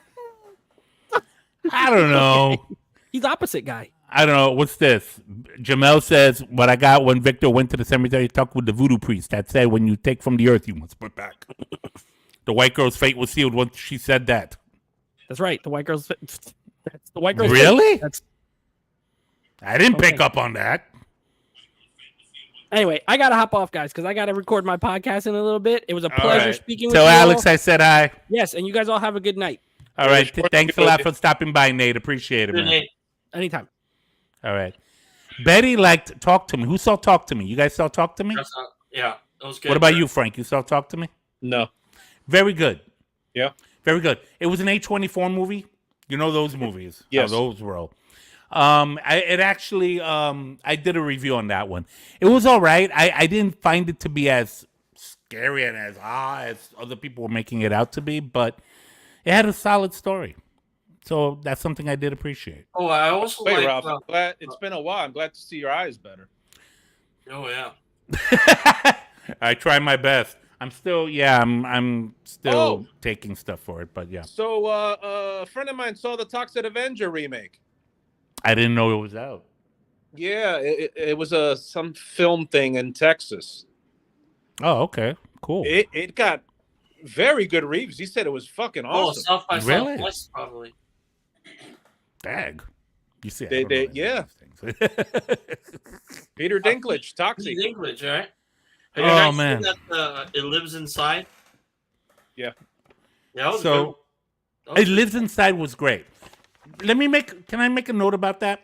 [SPEAKER 1] I don't know.
[SPEAKER 3] He's opposite guy.
[SPEAKER 1] I don't know. What's this? Jamel says, what I got when Victor went to the cemetery to talk with the voodoo priest that said, when you take from the earth, you must put back. The white girl's fate was sealed once she said that.
[SPEAKER 3] That's right. The white girl's. That's the white girl's.
[SPEAKER 1] Really?
[SPEAKER 3] That's
[SPEAKER 1] I didn't pick
[SPEAKER 3] Okay.
[SPEAKER 1] up on that.
[SPEAKER 3] Anyway. I gotta hop off, guys, because I gotta record my podcast in a little bit. It was a pleasure
[SPEAKER 1] right.
[SPEAKER 3] speaking with
[SPEAKER 1] So,
[SPEAKER 3] you.
[SPEAKER 1] Alex,
[SPEAKER 3] all.
[SPEAKER 1] I said hi.
[SPEAKER 3] Yes, and you guys all have a good night.
[SPEAKER 1] All right.
[SPEAKER 4] sure.
[SPEAKER 1] Thanks a lot for stopping by, Nate. Appreciate it,
[SPEAKER 2] Good
[SPEAKER 1] man.
[SPEAKER 2] night.
[SPEAKER 3] Anytime.
[SPEAKER 1] All right. Betty liked Talk to Me. Who saw Talk to Me? You guys saw Talk to Me?
[SPEAKER 2] Yeah, that was good.
[SPEAKER 1] What about you, Frank? You saw Talk to Me?
[SPEAKER 4] No.
[SPEAKER 1] Very good.
[SPEAKER 4] Yeah.
[SPEAKER 1] Very good. It was an A24 movie. You know those movies.
[SPEAKER 4] Yes.
[SPEAKER 1] How those roll. I did a review on that one. It was all right. I didn't find it to be as scary and as other people were making it out to be, but it had a solid story. So that's something I did appreciate.
[SPEAKER 2] Oh, I also
[SPEAKER 4] Wait,
[SPEAKER 2] like.
[SPEAKER 4] Ralph, I'm glad it's been a while. I'm glad to see your eyes better.
[SPEAKER 2] Oh yeah.
[SPEAKER 1] I try my best. I'm still taking stuff for it, but yeah.
[SPEAKER 4] So, a friend of mine saw the Toxic Avenger remake.
[SPEAKER 1] I didn't know it was out.
[SPEAKER 4] Yeah, it was some film thing in Texas.
[SPEAKER 1] Oh, okay. Cool.
[SPEAKER 4] It got very good reviews. He said it was fucking
[SPEAKER 2] Oh,
[SPEAKER 4] awesome.
[SPEAKER 2] South by
[SPEAKER 1] Really?
[SPEAKER 2] Southwest probably.
[SPEAKER 1] Dag. You see, I
[SPEAKER 4] They-
[SPEAKER 1] don't know any of
[SPEAKER 4] yeah.
[SPEAKER 1] these things.
[SPEAKER 4] Peter Dinklage, Toxic.
[SPEAKER 2] Pete Dinklage, right?
[SPEAKER 1] Oh,
[SPEAKER 2] Have you guys
[SPEAKER 1] man.
[SPEAKER 2] seen that, It Lives Inside?
[SPEAKER 4] Yeah.
[SPEAKER 2] Yeah, that was
[SPEAKER 1] So,
[SPEAKER 2] good. That was
[SPEAKER 1] It Lives Inside was great. Can I make a note about that?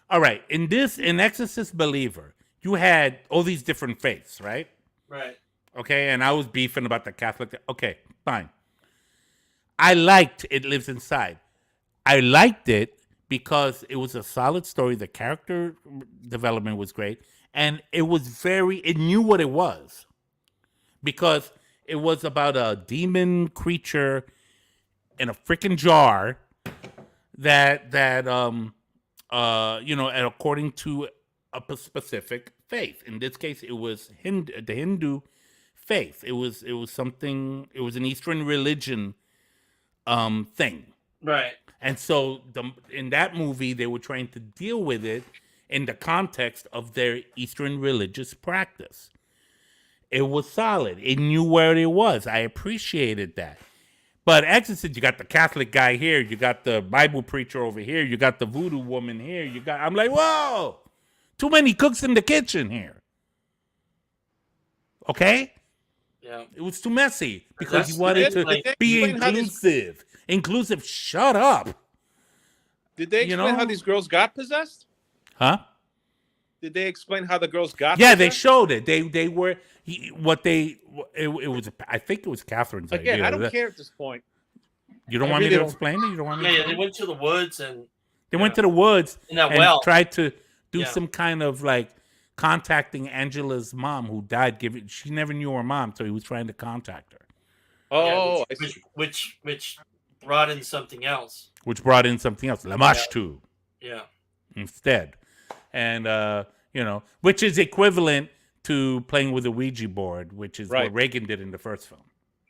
[SPEAKER 1] All right. In Exorcist Believer, you had all these different faiths, right?
[SPEAKER 2] right.
[SPEAKER 1] Okay. And I was beefing about the Catholic. Okay, fine. I liked It Lives Inside. I liked it because it was a solid story. The character development was great, and it knew what it was, because it was about a demon creature in a freaking jar and according to a specific faith. In this case, it was the Hindu faith. It was something. It was an Eastern religion thing.
[SPEAKER 2] Right.
[SPEAKER 1] And so in that movie, they were trying to deal with it in the context of their Eastern religious practice. It was solid. It knew where it was. I appreciated that. But Exorcist, you got the Catholic guy here. You got the Bible preacher over here. You got the voodoo woman here. I'm like, whoa, too many cooks in the kitchen here. Okay?
[SPEAKER 2] Yeah.
[SPEAKER 1] It was too messy because he
[SPEAKER 2] That's-
[SPEAKER 1] wanted to be inclusive. Inclusive, shut up.
[SPEAKER 4] Did they explain how these girls got possessed?
[SPEAKER 1] Huh?
[SPEAKER 4] Did they explain how the girls got
[SPEAKER 1] Yeah,
[SPEAKER 4] possessed?
[SPEAKER 1] they showed it. It was, I think it was Catherine's
[SPEAKER 4] Again,
[SPEAKER 1] idea.
[SPEAKER 4] I don't care at this point.
[SPEAKER 1] You don't
[SPEAKER 4] I
[SPEAKER 1] want me
[SPEAKER 4] really
[SPEAKER 1] to
[SPEAKER 4] don't.
[SPEAKER 1] explain it? You don't want me to
[SPEAKER 2] Yeah,
[SPEAKER 1] explain
[SPEAKER 2] they went to the woods and
[SPEAKER 1] They went to the woods
[SPEAKER 2] in that
[SPEAKER 1] and
[SPEAKER 2] well.
[SPEAKER 1] tried to do
[SPEAKER 2] Yeah.
[SPEAKER 1] some kind of like contacting Angela's mom who died. She never knew her mom, so he was trying to contact her,
[SPEAKER 4] Oh, I
[SPEAKER 2] yeah,
[SPEAKER 4] see.
[SPEAKER 2] which brought in something else.
[SPEAKER 1] which brought in something else, Lamashtu,
[SPEAKER 2] Yeah.
[SPEAKER 1] instead. And, which is equivalent to playing with a Ouija board, which is
[SPEAKER 4] Right.
[SPEAKER 1] what Reagan did in the first film.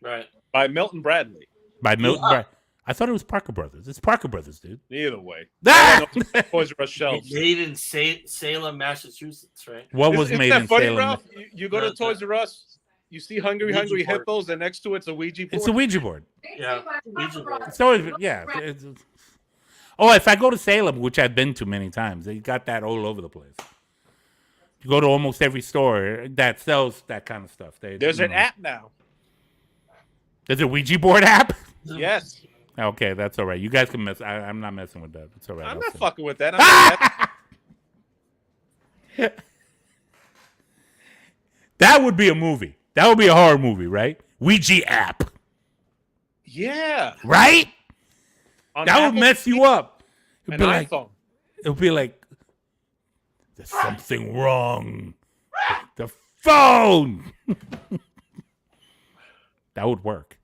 [SPEAKER 2] Right.
[SPEAKER 4] By Milton Bradley.
[SPEAKER 1] By Milton
[SPEAKER 2] Yeah.
[SPEAKER 1] I thought it was Parker Brothers. It's Parker Brothers, dude.
[SPEAKER 4] Either way.
[SPEAKER 1] Ah!
[SPEAKER 4] Toys R Us shelves.
[SPEAKER 2] Made in Salem, Massachusetts, right?
[SPEAKER 1] What was
[SPEAKER 4] Isn't
[SPEAKER 1] made
[SPEAKER 4] that
[SPEAKER 1] in
[SPEAKER 4] funny,
[SPEAKER 1] Salem?
[SPEAKER 4] Ralph? You go to
[SPEAKER 2] The-
[SPEAKER 4] Toys R Us, you see Hungry
[SPEAKER 2] Ouija
[SPEAKER 4] Hungry
[SPEAKER 2] board.
[SPEAKER 4] Hippos, and next to it's a Ouija board.
[SPEAKER 1] It's a Ouija board.
[SPEAKER 2] Yeah. Ouija board.
[SPEAKER 1] It's always, yeah. Oh, if I go to Salem, which I've been to many times, they got that all over the place. You go to almost every store that sells that kind of stuff.
[SPEAKER 4] There's an app now.
[SPEAKER 1] There's a Ouija board app?
[SPEAKER 4] Yes.
[SPEAKER 1] Okay, that's all right. You guys can mess. I'm not messing with that. It's all right.
[SPEAKER 4] I'm
[SPEAKER 1] I'll
[SPEAKER 4] not
[SPEAKER 1] send it.
[SPEAKER 4] fucking with that.
[SPEAKER 1] That would be a movie. That would be a horror movie, right? Ouija app,
[SPEAKER 4] Yeah.
[SPEAKER 1] right?
[SPEAKER 4] On
[SPEAKER 1] That would
[SPEAKER 4] Apple
[SPEAKER 1] mess you up.
[SPEAKER 4] and iPhone.
[SPEAKER 1] It would be like, there's something wrong. The phone. That would work.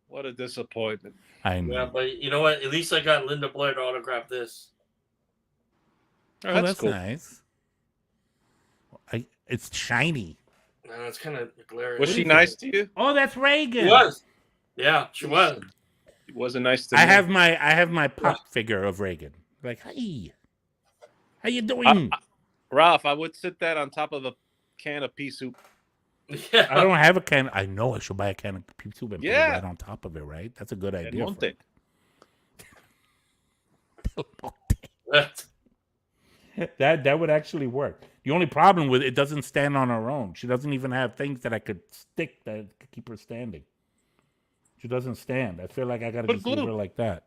[SPEAKER 4] What a disappointment.
[SPEAKER 1] I know.
[SPEAKER 2] Yeah, but you know what? At least I got Linda Blair to autograph this.
[SPEAKER 1] Oh, that's
[SPEAKER 4] cool.
[SPEAKER 1] nice. It's shiny.
[SPEAKER 2] It's kind of glarious.
[SPEAKER 4] Was she nice to you?
[SPEAKER 1] Oh, that's Reagan.
[SPEAKER 2] She was. Yeah, she was.
[SPEAKER 4] It wasn't nice to me.
[SPEAKER 1] I have my pop figure of Reagan. Like, hey, how you doing?
[SPEAKER 4] Ralph, I would sit that on top of a can of pea soup.
[SPEAKER 2] Yeah.
[SPEAKER 1] I don't have a can. I know I should buy a can of pea soup and put
[SPEAKER 4] Yeah.
[SPEAKER 1] it right on top of it, right? That's a good
[SPEAKER 4] And
[SPEAKER 1] idea.
[SPEAKER 4] Monte.
[SPEAKER 1] That would actually work. The only problem with it doesn't stand on her own. She doesn't even have things that I could stick that could keep her standing. She doesn't stand. I feel like I gotta
[SPEAKER 4] Put
[SPEAKER 1] just leave
[SPEAKER 4] glue.
[SPEAKER 1] her like that.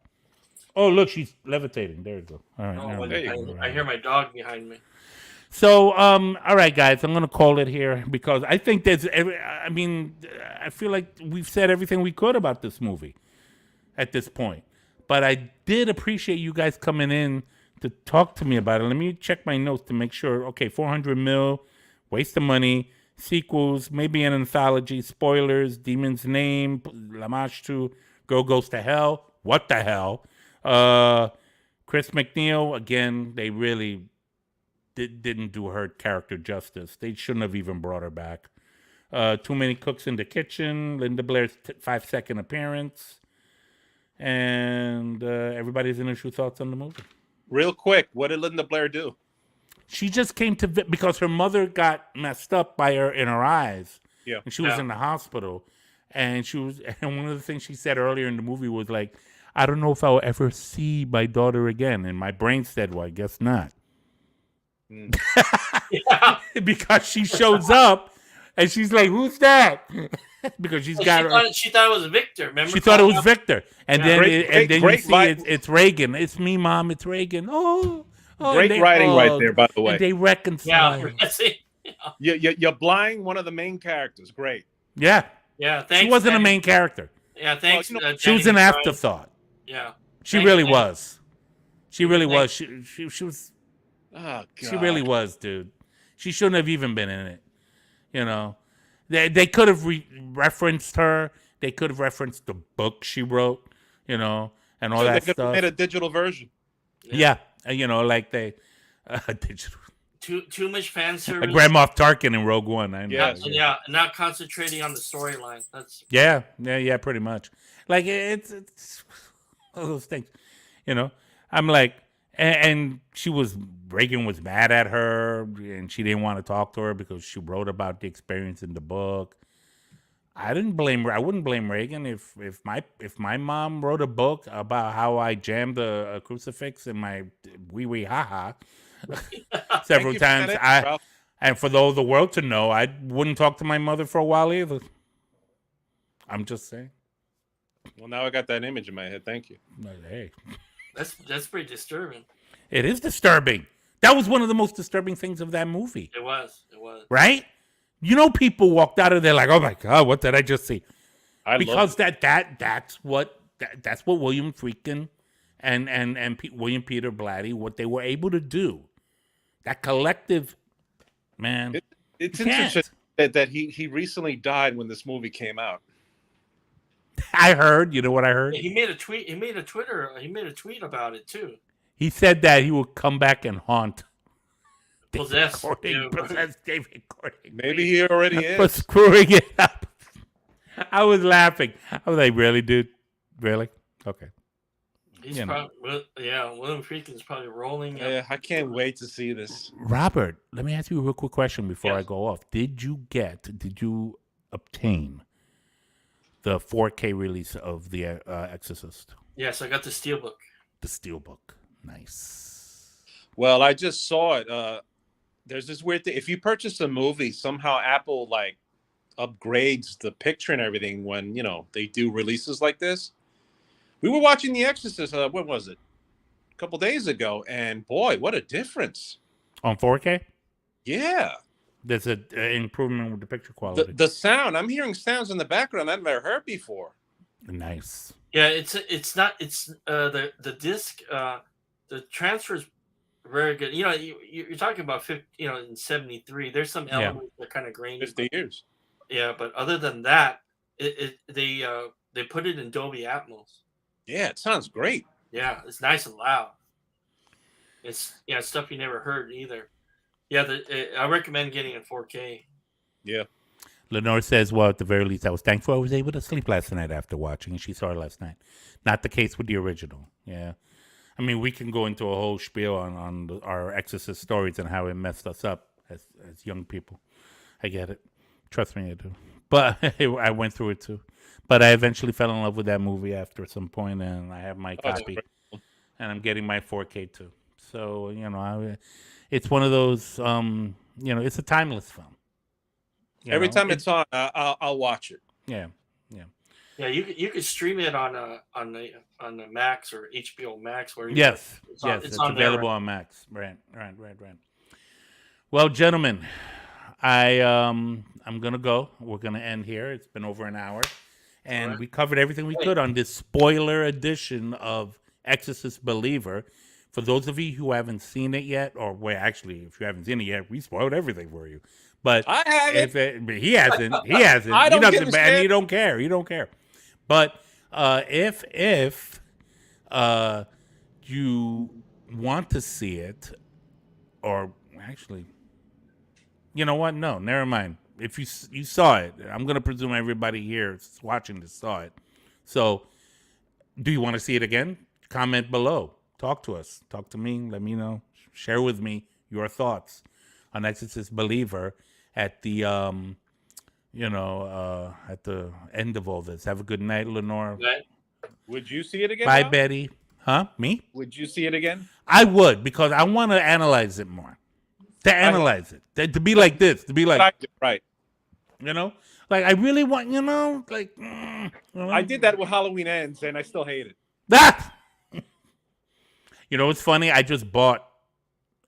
[SPEAKER 1] Oh, look, she's levitating. There you go. All right.
[SPEAKER 2] Oh,
[SPEAKER 1] now
[SPEAKER 2] wait,
[SPEAKER 4] there you
[SPEAKER 1] we're
[SPEAKER 2] I
[SPEAKER 1] right.
[SPEAKER 2] hear my dog behind me.
[SPEAKER 1] So, all right, guys, I'm gonna call it here because I think I feel like we've said everything we could about this movie at this point. But I did appreciate you guys coming in to talk to me about it. Let me check my notes to make sure. Okay, 400 mil, waste of money, sequels, maybe an anthology, spoilers, Demon's Name, Lamashtu, Girl Goes to Hell. What the hell? Chris McNeil, again, they really didn't do her character justice. They shouldn't have even brought her back. Too Many Cooks in the Kitchen, Linda Blair's 5-second appearance, and everybody's initial thoughts on the movie.
[SPEAKER 4] Real quick, what did Linda Blair do?
[SPEAKER 1] She just came to because her mother got messed up by her in her eyes.
[SPEAKER 4] Yeah.
[SPEAKER 1] And she was
[SPEAKER 2] Yeah.
[SPEAKER 1] in the hospital. And one of the things she said earlier in the movie was like, I don't know if I'll ever see my daughter again. And my brain said, well, I guess not.
[SPEAKER 2] Yeah.
[SPEAKER 1] Because she shows up and she's like, who's that? Because she's got her.
[SPEAKER 2] She thought it was Victor. Remember?
[SPEAKER 1] She thought it was Victor. And
[SPEAKER 2] Yeah.
[SPEAKER 1] then
[SPEAKER 4] Great
[SPEAKER 1] you
[SPEAKER 4] vibe.
[SPEAKER 1] see it's Reagan. It's me, Mom. It's Reagan. Oh,
[SPEAKER 4] Great
[SPEAKER 1] and they
[SPEAKER 4] writing right
[SPEAKER 1] hug,
[SPEAKER 4] there, by the way.
[SPEAKER 1] And they reconcile.
[SPEAKER 2] Yeah. See?
[SPEAKER 4] You're blind one of the main characters. Great.
[SPEAKER 1] Yeah.
[SPEAKER 2] Yeah. Thanks.
[SPEAKER 1] She wasn't a
[SPEAKER 2] Danny.
[SPEAKER 1] main character.
[SPEAKER 2] Yeah. Thanks.
[SPEAKER 4] Well,
[SPEAKER 1] She was
[SPEAKER 2] Danny
[SPEAKER 1] an
[SPEAKER 2] McBride.
[SPEAKER 1] afterthought.
[SPEAKER 2] Yeah.
[SPEAKER 1] She
[SPEAKER 2] Thanks,
[SPEAKER 1] really
[SPEAKER 2] Danny.
[SPEAKER 1] was. She really was. She was.
[SPEAKER 4] Oh God.
[SPEAKER 1] She really was, dude. She shouldn't have even been in it. You know, they could have referenced her. They could have referenced the book she wrote. You know, and all
[SPEAKER 4] So
[SPEAKER 1] that
[SPEAKER 4] they could have
[SPEAKER 1] stuff.
[SPEAKER 4] made a digital version.
[SPEAKER 1] Yeah, you know, like they digital.
[SPEAKER 2] Too much fan service.
[SPEAKER 1] Grand Moff Tarkin in Rogue One. I know.
[SPEAKER 4] Yeah.
[SPEAKER 2] Not concentrating on the storyline. That's
[SPEAKER 1] Yeah, pretty much. Like it's all those things, you know. I'm like, and Reagan was mad at her, and she didn't want to talk to her because she wrote about the experience in the book. I wouldn't blame Reagan if my mom wrote a book about how I jammed a crucifix in my wee haha several times. And for the world to know, I wouldn't talk to my mother for a while either. I'm just saying.
[SPEAKER 4] Well, now I got that image in my head. Thank you.
[SPEAKER 1] Hey,
[SPEAKER 2] that's pretty disturbing.
[SPEAKER 1] it is disturbing. That was one of the most disturbing things of that movie.
[SPEAKER 2] It was.
[SPEAKER 1] Right? You know, people walked out of there like, "Oh my God, what did I just see?" Because that's what William Friedkin and William Peter Blatty, what they were able to do. That collective, man.
[SPEAKER 4] It's interesting that he recently died when this movie came out.
[SPEAKER 1] I heard. You know what I heard?
[SPEAKER 2] He made a tweet. He made a tweet about it too.
[SPEAKER 1] He said that he will come back and haunt.
[SPEAKER 2] Possess
[SPEAKER 1] David Gordon.
[SPEAKER 4] Maybe he already is.
[SPEAKER 1] For screwing it up. I was laughing. I was like, really, dude? Really? Okay.
[SPEAKER 2] He's probably, William Friedkin's probably rolling.
[SPEAKER 4] Yeah, I can't wait to see this.
[SPEAKER 1] Robert, let me ask you a real quick question before I go off. Did you obtain the 4K release of The Exorcist?
[SPEAKER 2] Yes, I got the Steelbook.
[SPEAKER 1] The Steelbook. Nice.
[SPEAKER 4] Well, I just saw it. There's this weird thing. If you purchase a movie, somehow Apple like upgrades the picture and everything when, you know, they do releases like this. We were watching The Exorcist, when was it? A couple days ago, and boy, what a difference.
[SPEAKER 1] On 4K?
[SPEAKER 4] Yeah.
[SPEAKER 1] There's an improvement with the picture quality.
[SPEAKER 4] The sound, I'm hearing sounds in the background I've never heard before.
[SPEAKER 1] Nice.
[SPEAKER 2] Yeah, it's not the disc the transfer is very good. You know, you're talking about 50, you know, in 73. There's some elements that are kind of grainy.
[SPEAKER 4] 50 years.
[SPEAKER 2] Yeah, but other than that, they put it in Dolby Atmos.
[SPEAKER 4] Yeah, it sounds great.
[SPEAKER 2] Yeah, it's nice and loud. It's stuff you never heard either. Yeah, I recommend getting it 4K.
[SPEAKER 4] Yeah.
[SPEAKER 1] Lenore says, well, at the very least, I was thankful I was able to sleep last night after watching. She saw it last night. Not the case with the original. Yeah. I mean, we can go into a whole spiel on our Exorcist stories and how it messed us up as young people. I get it. Trust me, I do. But I went through it too. But I eventually fell in love with that movie after some point, and I have my copy. And I'm getting my 4K too. So, you know, it's one of those, you know, it's a timeless film.
[SPEAKER 4] Every time it's on, I'll watch it.
[SPEAKER 1] Yeah.
[SPEAKER 2] Yeah, you could stream it on the Max or HBO Max where
[SPEAKER 1] it's available on Max. Right. Well, gentlemen, I'm gonna go. We're gonna end here. It's been over an hour, and we covered everything we could on this spoiler edition of Exorcist Believer. For those of you who haven't seen it yet, or actually, if you haven't seen it yet, we spoiled everything for you. But
[SPEAKER 4] I haven't.
[SPEAKER 1] But he hasn't.
[SPEAKER 4] I don't give a shit.
[SPEAKER 1] And you don't care. But if you want to see it, or actually, you know what? No, never mind. If you saw it, I'm going to presume everybody here watching this saw it. So, do you want to see it again? Comment below. Talk to us. Talk to me. Let me know. Share with me your thoughts on Exorcist Believer at the at the end of all this. Have a good night, Lenore.
[SPEAKER 4] Would you see it again?
[SPEAKER 1] Bye,
[SPEAKER 4] now?
[SPEAKER 1] Betty. Huh? Me?
[SPEAKER 4] Would you see it again?
[SPEAKER 1] I would, because I want to analyze it more. To be like this. To be like,
[SPEAKER 4] right.
[SPEAKER 1] You know? Like, I really want, like...
[SPEAKER 4] I did that with Halloween Ends, and I still hate it.
[SPEAKER 1] That! You know what's funny? I just bought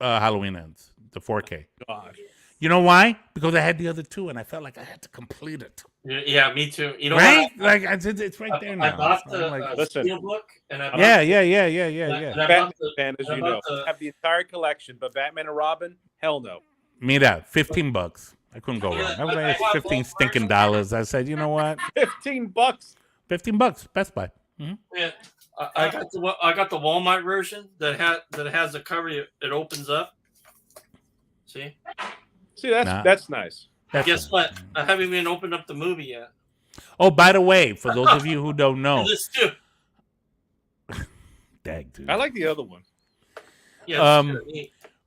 [SPEAKER 1] Halloween Ends, the 4K.
[SPEAKER 4] God.
[SPEAKER 1] You know why? Because I had the other two, and I felt like I had to complete it.
[SPEAKER 2] Yeah, me too. You know
[SPEAKER 1] Right?
[SPEAKER 2] what?
[SPEAKER 1] Like it's right there now.
[SPEAKER 2] I bought
[SPEAKER 1] So I'm
[SPEAKER 2] the
[SPEAKER 1] like,
[SPEAKER 4] Listen.
[SPEAKER 2] Steelbook, and I bought
[SPEAKER 1] yeah.
[SPEAKER 2] and I
[SPEAKER 4] Batman
[SPEAKER 2] bought the
[SPEAKER 4] fan, as
[SPEAKER 2] and I
[SPEAKER 4] you
[SPEAKER 2] bought
[SPEAKER 4] know,
[SPEAKER 2] the-
[SPEAKER 4] have the entire collection, but Batman and Robin, hell no.
[SPEAKER 1] Me that. $15. I couldn't go wrong. I was like, it's 15 stinking dollars. I said, you know what?
[SPEAKER 4] $15.
[SPEAKER 1] $15. Best Buy.
[SPEAKER 2] Yeah, I got the Walmart version that has a cover. It opens up. See,
[SPEAKER 4] See, that's nice.
[SPEAKER 1] That's
[SPEAKER 2] guess
[SPEAKER 1] fine.
[SPEAKER 2] what? I haven't even opened up the movie yet.
[SPEAKER 1] Oh, by the way, for those of you who don't know,
[SPEAKER 2] This too.
[SPEAKER 1] dag, dude.
[SPEAKER 4] I like the other one.
[SPEAKER 2] Yeah.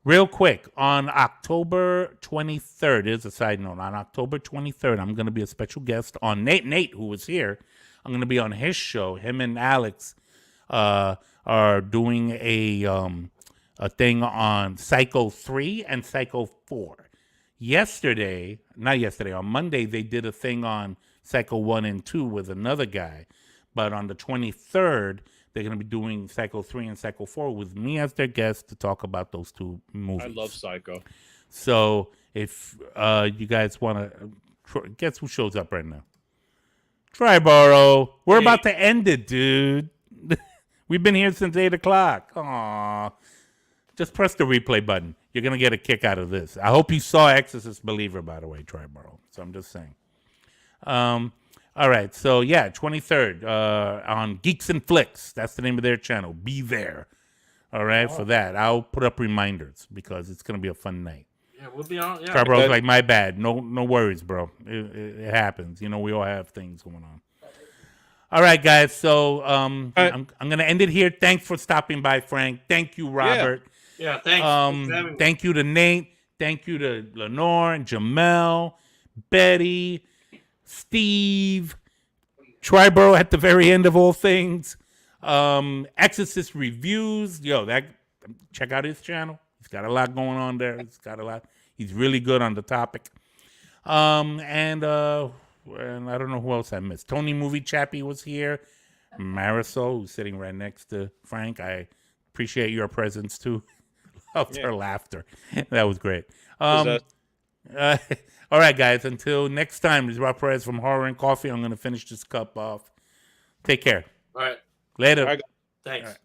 [SPEAKER 1] Real quick, on October 23rd, is a side note. On October 23rd, I'm going to be a special guest on Nate, who was here. I'm going to be on his show. Him and Alex are doing a thing on Psycho 3 and Psycho 4. On Monday, they did a thing on Psycho 1 and 2 with another guy. But on the 23rd, they're going to be doing Psycho 3 and Psycho 4 with me as their guest to talk about those two movies.
[SPEAKER 4] I love Psycho.
[SPEAKER 1] So if you guys want to, guess who shows up right now? Triboro. We're about to end it, dude. We've been here since 8 o'clock. Aw. Just press the replay button. You're going to get a kick out of this. I hope you saw Exorcist Believer, by the way, Triboro. So I'm just saying. All right. So, yeah, 23rd on Geeks and Flicks. That's the name of their channel. Be there. All right, for that. I'll put up reminders because it's going to be a fun night.
[SPEAKER 2] Yeah, we'll be on. Yeah.
[SPEAKER 1] Triboro's like, my bad. No worries, bro. It happens. You know, we all have things going on. All right, guys. So I'm going to end it here. Thanks for stopping by, Frank. Thank you, Robert.
[SPEAKER 2] Yeah, thanks.
[SPEAKER 1] Thank you to Nate. Thank you to Lenore and Jamel, Betty, Steve, Triboro at the very end of all things. Exorcist reviews. Check out his channel. He's got a lot going on there. He's really good on the topic. And I don't know who else I missed. Tony Movie Chappie was here. Marisol, who's sitting right next to Frank. I appreciate your presence too. Loved her laughter. That was great. All right, guys. Until next time, this is Rob Perez from Horror and Coffee. I'm going to finish this cup off. Take care.
[SPEAKER 2] All right.
[SPEAKER 1] Later.
[SPEAKER 4] All right.
[SPEAKER 2] Thanks.
[SPEAKER 1] All right.